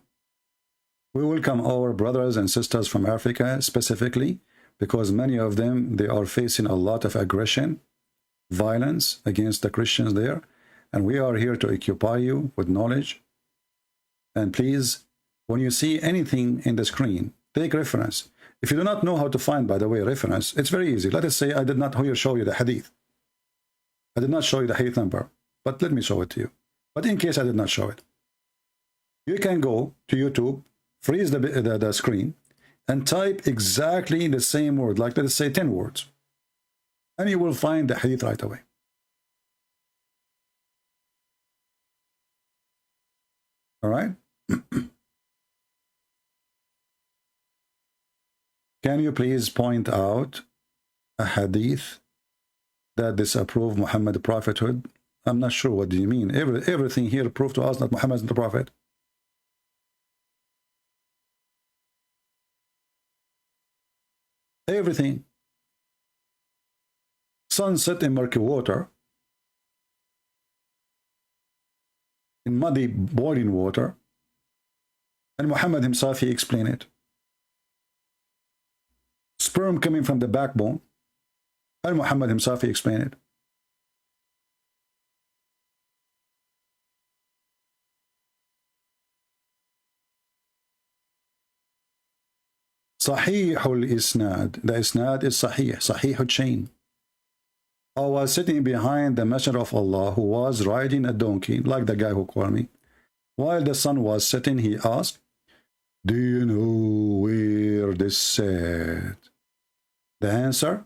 We welcome our brothers and sisters from Africa specifically because many of them, they are facing a lot of aggression, violence against the Christians there. And we are here to occupy you with knowledge. And please, when you see anything in the screen, take reference. If you do not know how to find, by the way, reference, it's very easy. Let us say I did not show you the hadith. I did not show you the hadith number, but let me show it to you. But in case I did not show it, you can go to YouTube, freeze the screen, and type exactly the same word, like let us say 10 words. And you will find the hadith right away. All right? Can you please point out a hadith that disapprove Muhammad prophethood? I'm not sure what do you mean. Everything here proved to us that Muhammad is the prophet. Everything. Sunset in murky water, in muddy boiling water, and Muhammad himself, he explained it. Sperm coming from the backbone, and Muhammad himself, he explained it. Sahihul Isnad. The Isnad is Sahih, Sahihul chain. I was sitting behind the Messenger of Allah who was riding a donkey, like the guy who called me. While the sun was setting, he asked, do you know where this said? The answer?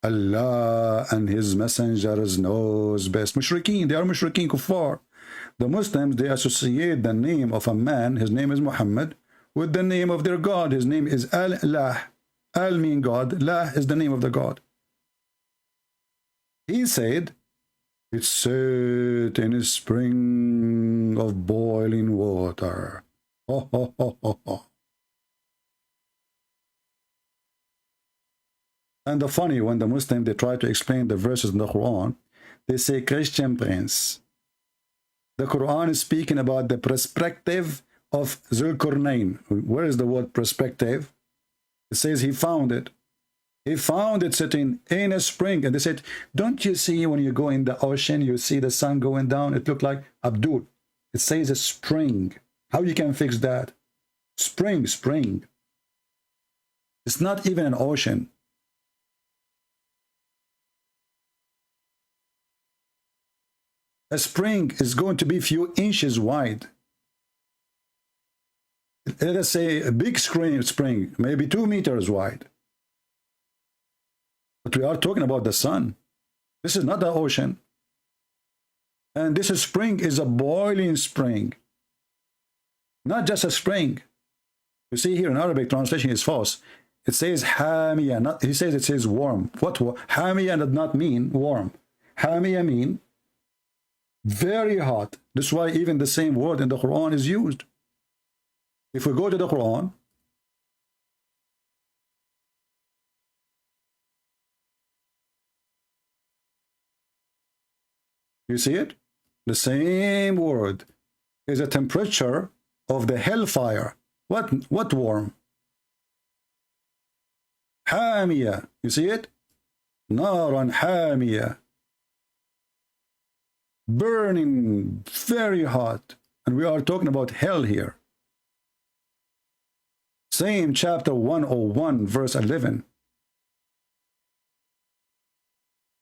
Allah and his messengers knows best. Mushrikeen, they are mushrikeen kuffar. The Muslims, they associate the name of a man, his name is Muhammad, with the name of their God. His name is Al-Lah. Al mean God. Lah is the name of the God. He said, it's set in a spring of boiling water. Oh, oh, oh, oh, oh. And the funny, when the Muslim, they try to explain the verses in the Quran, they say, Christian prince. The Quran is speaking about the perspective of Zulkarnain. Where is the word perspective? It says he found it. He found it sitting in a spring. And they said, don't you see when you go in the ocean, you see the sun going down? It looked like Abdul. It says a spring. How you can fix that? Spring, spring. It's not even an ocean. A spring is going to be a few inches wide. Let us say a big spring, maybe 2 meters wide. But we are talking about the sun. This is not the ocean. And this spring is a boiling spring. Not just a spring. You see here in Arabic translation is false. It says hamiya. He says it says warm. What? Hamiya does not mean warm. Hamiya mean very hot. That's why even the same word in the Quran is used. If we go to the Quran, You see it? The same word is a temperature of the hellfire. What warm? Hamiya. You see it? Naran hamiya. Burning, very hot. And we are talking about hell here. Same chapter 101, verse 11.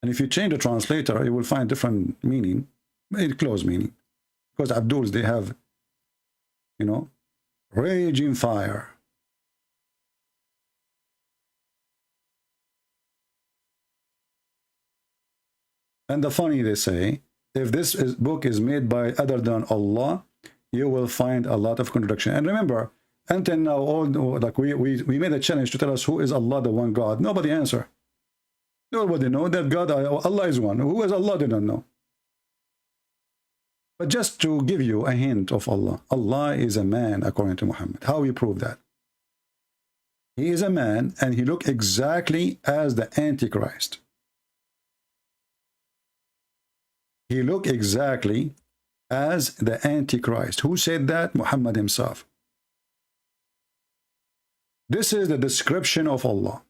And if you change the translator, you will find different meaning, very close meaning. Because Abduls, they have, you know, raging fire. And the funny, they say, if this book is made by other than Allah, you will find a lot of contradiction. And remember, until now, like we made a challenge to tell us who is Allah, the one God. Nobody answer. Nobody know that God, Allah is one. Who is Allah, they don't know. But just to give you a hint of Allah, Allah is a man according to Muhammad. How we prove that? He is a man and he looks exactly as the Antichrist. He looked exactly as the Antichrist. Who said that? Muhammad himself. This is the description of Allah.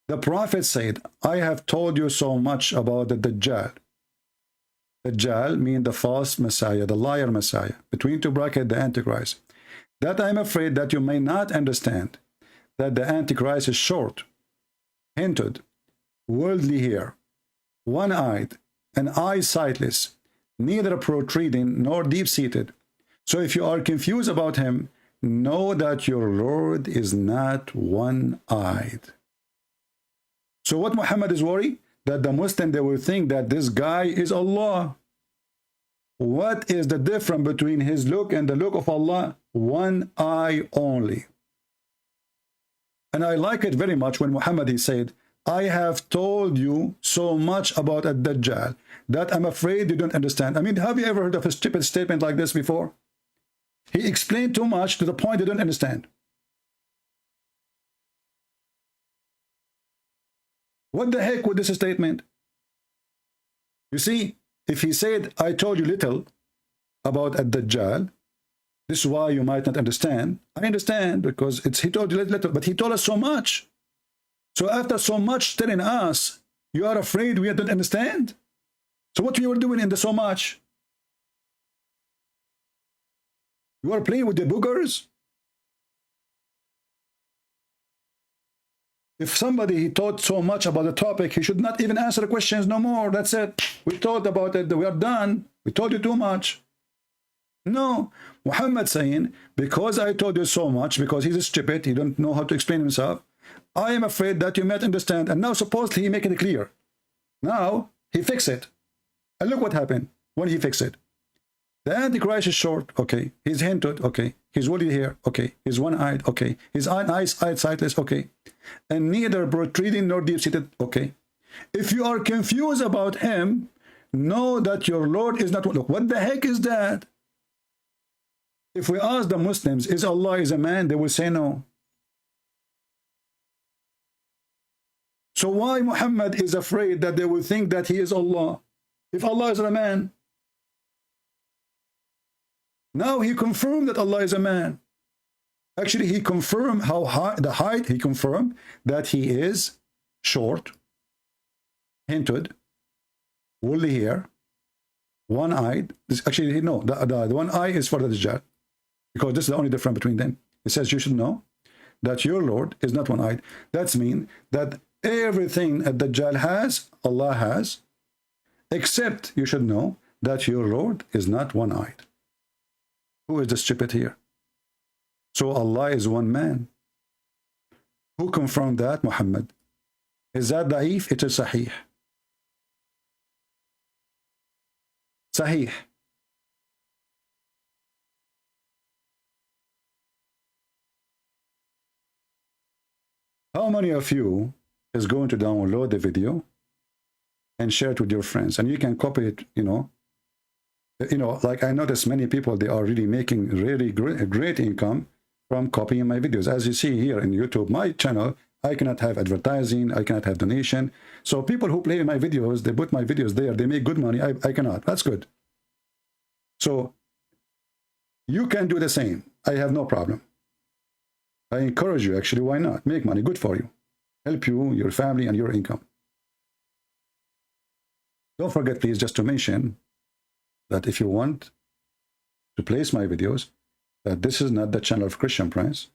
The Prophet said, I have told you so much about the Dajjal. Dajjal means the false Messiah, the liar Messiah, between two brackets, the Antichrist. That I am afraid that you may not understand that the Antichrist is short, hinted, worldly hair, one-eyed, and eye sightless, neither protruding nor deep-seated. So if you are confused about him, know that your Lord is not one-eyed. So what Muhammad is worried? That the Muslim, they will think that this guy is Allah. What is the difference between his look and the look of Allah? One eye only. And I like it very much when Muhammad, he said, I have told you so much about a Dajjal that I'm afraid you don't understand. I mean, have you ever heard of a stupid statement like this before? He explained too much to the point you don't understand. What the heck with this statement? You see, if he said, I told you little about a Dajjal, this is why you might not understand. I understand because he told you little, but he told us so much. So after so much telling us, you are afraid we don't understand? So what you were doing in the so much? You are playing with the boogers? If somebody he taught so much about the topic, he should not even answer the questions no more. That's it. We taught about it. We are done. We told you too much. No. Muhammad saying, because I told you so much, because he's stupid, he don't know how to explain himself, I am afraid that you might understand. And now supposedly he make it clear. Now he fix it. And look what happened when he fixed it. The Antichrist is short, okay. He's hinted, okay. He's woolly hair, okay. He's one-eyed, okay. His eyes sightless, okay. And neither protruding nor deep-seated, okay. If you are confused about him, know that your Lord is not one. Look, what the heck is that? If we ask the Muslims, is Allah is a man? They will say no. So why Muhammad is afraid that they will think that he is Allah? If Allah is a man. Now he confirmed that Allah is a man. Actually, he confirmed how high the height. He confirmed that he is short, hinted, woolly hair, one-eyed. Actually, no, the one eye is for the Dajjal, because this is the only difference between them. It says you should know that your Lord is not one-eyed. That means that everything that Dajjal has, Allah has, except you should know that your Lord is not one-eyed. Who is the stupid here? So Allah is one man. Who confirmed that? Muhammad. Is that da'if? It is sahih. Sahih. How many of you is going to download the video and share it with your friends? And you can copy it, you know, like I noticed many people, they are really making really great income from copying my videos. As you see here in YouTube, my channel, I cannot have advertising. I cannot have donation. So people who play my videos, they put my videos there. They make good money. I cannot. That's good. So you can do the same. I have no problem. I encourage you, actually. Why not? Make money. Good for you. Help you, your family, and your income. Don't forget, please, just to mention that if you want to place my videos, that this is not the channel of Christian Prince.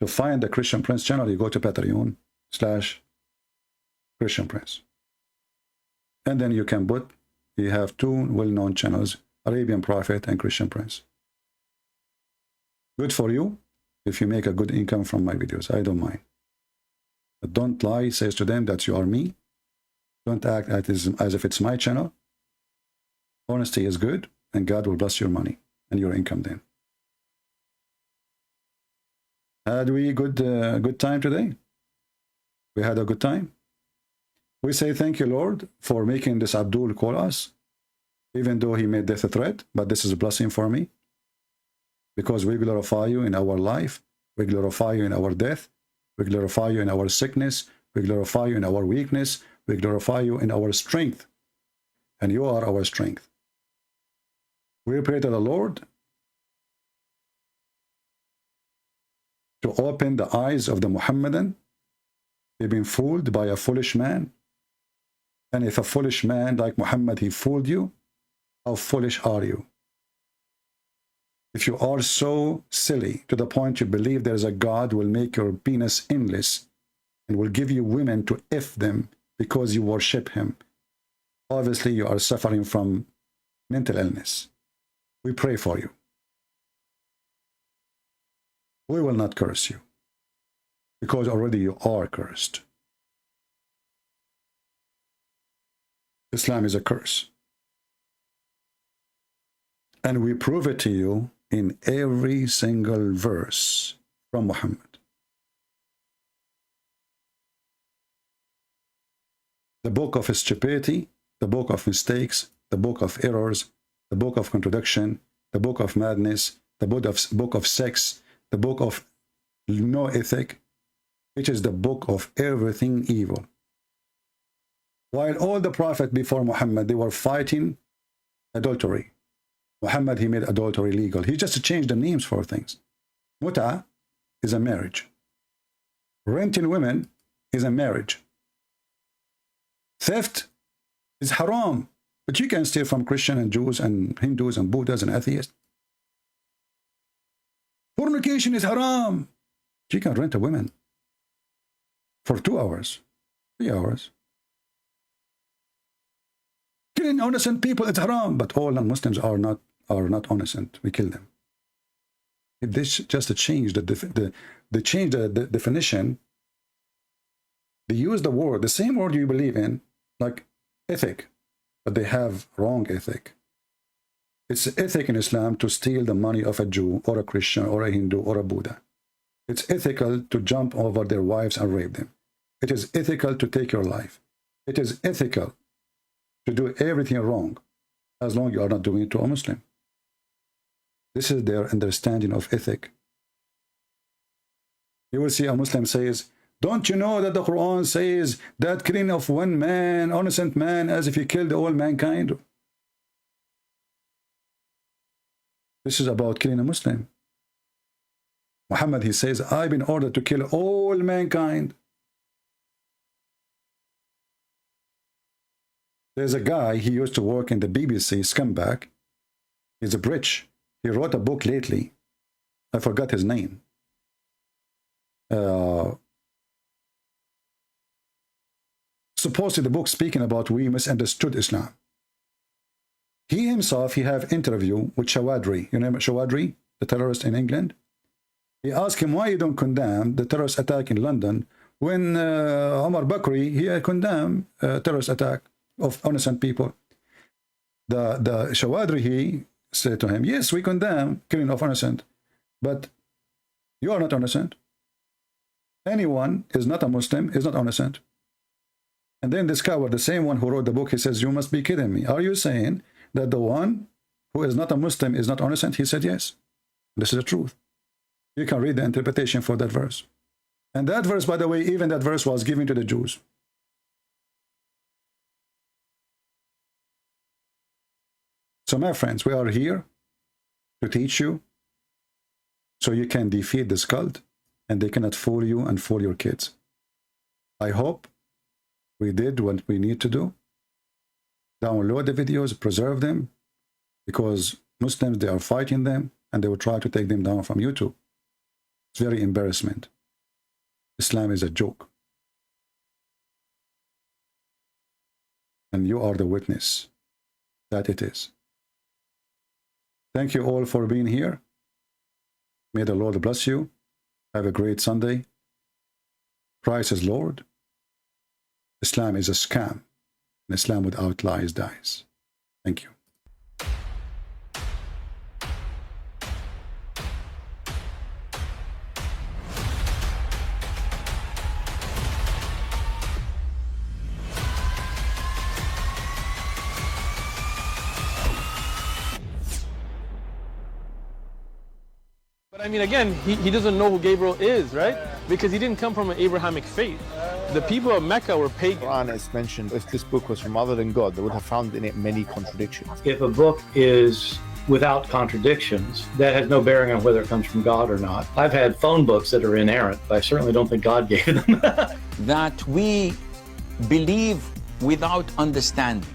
To find the Christian Prince channel, you go to Patreon/Christian Prince. And then you can put, you have two well-known channels, Arabian Prophet and Christian Prince. Good for you if you make a good income from my videos. I don't mind. But don't lie, says to them that you are me. Don't act as if it's my channel. Honesty is good, and God will bless your money and your income then. Had we good time today? We had a good time. We say thank you, Lord, for making this Abdul call us, even though he made death a threat, but this is a blessing for me, because we glorify you in our life, we glorify you in our death, we glorify you in our sickness, we glorify you in our weakness, we glorify you in our strength, and you are our strength. We pray to the Lord to open the eyes of the Muhammadan. They've been fooled by a foolish man. And if a foolish man like Muhammad, he fooled you, how foolish are you? If you are so silly to the point you believe there is a God who will make your penis endless and will give you women to F them because you worship him, obviously you are suffering from mental illness. We pray for you. We will not curse you, because already you are cursed. Islam is a curse. And we prove it to you in every single verse from Muhammad. The book of stupidity, the book of mistakes, the book of errors, the book of contradiction, the book of madness, the book of sex, the book of no ethic, which is the book of everything evil. While all the prophets before Muhammad, they were fighting adultery. Muhammad, he made adultery legal. He just changed the names for things. Muta is a marriage. Renting women is a marriage. Theft is haram. But you can steal from Christians and Jews and Hindus and Buddhas and atheists. Fornication is haram. You can rent a woman for 2 hours, 3 hours. Killing innocent people is haram, but all non-Muslims are not innocent. We kill them. If they just change they change the definition. They use the word, the same word you believe in, like ethic, but they have wrong ethic. It's ethic in Islam to steal the money of a Jew or a Christian or a Hindu or a Buddha. It's ethical to jump over their wives and rape them. It is ethical to take your life. It is ethical to do everything wrong, as long as you are not doing it to a Muslim. This is their understanding of ethic. You will see a Muslim says, don't you know that the Qur'an says that killing of one man, innocent man, as if he killed all mankind? This is about killing a Muslim. Muhammad, he says, I've been ordered to kill all mankind. There's a guy, he used to work in the BBC, scumbag. He's a British. He wrote a book lately. I forgot his name. Supposedly the book speaking about we misunderstood Islam. He himself, he have interview with Shawadri. You know Shawadri, the terrorist in England? He asked him why you don't condemn the terrorist attack in London when Omar Bakri, he condemned terrorist attack of innocent people. The Shawadri, he said to him, yes, we condemn killing of innocent, but you are not innocent. Anyone is not a Muslim, is not innocent. And then this coward, the same one who wrote the book, he says, you must be kidding me. Are you saying that the one who is not a Muslim is not innocent? He said, yes. This is the truth. You can read the interpretation for that verse. And that verse, by the way, even that verse was given to the Jews. So my friends, we are here to teach you so you can defeat this cult and they cannot fool you and fool your kids. I hope we did what we need to do. Download the videos, preserve them, because Muslims, they are fighting them and they will try to take them down from YouTube. It's very embarrassment. Islam is a joke. And you are the witness that it is. Thank you all for being here. May the Lord bless you. Have a great Sunday. Christ is Lord. Islam is a scam. And Islam without lies dies. Thank you. But I mean, again, he doesn't know who Gabriel is, right? Because he didn't come from an Abrahamic faith. The people of Mecca were pagan. Qur'an is mentioned. If this book was from other than God, they would have found in it many contradictions. If a book is without contradictions, that has no bearing on whether it comes from God or not. I've had phone books that are inerrant, but I certainly don't think God gave them. That we believe without understanding.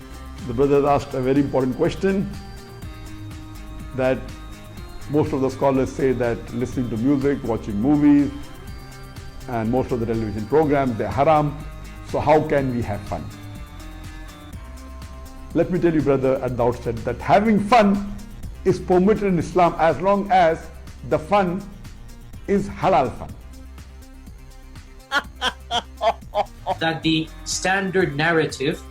The brother asked a very important question, that most of the scholars say that listening to music, watching movies, and most of the television programs, they're haram. So how can we have fun? Let me tell you, brother, at the outset, that having fun is permitted in Islam as long as the fun is halal fun. That the standard narrative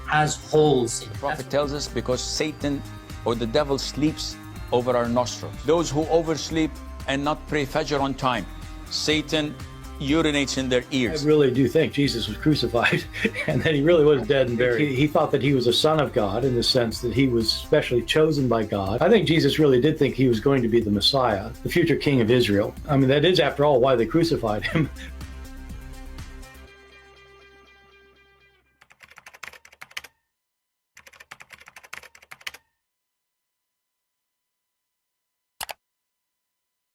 has holes in it. The Prophet tells us because Satan or the devil sleeps over our nostrils. Those who oversleep and not pray Fajr on time, Satan urinates in their ears. I really do think Jesus was crucified and that he really was dead and buried. He thought that he was a son of God in the sense that he was specially chosen by God. I think Jesus really did think he was going to be the Messiah, the future king of Israel. I mean, that is, after all, why they crucified him.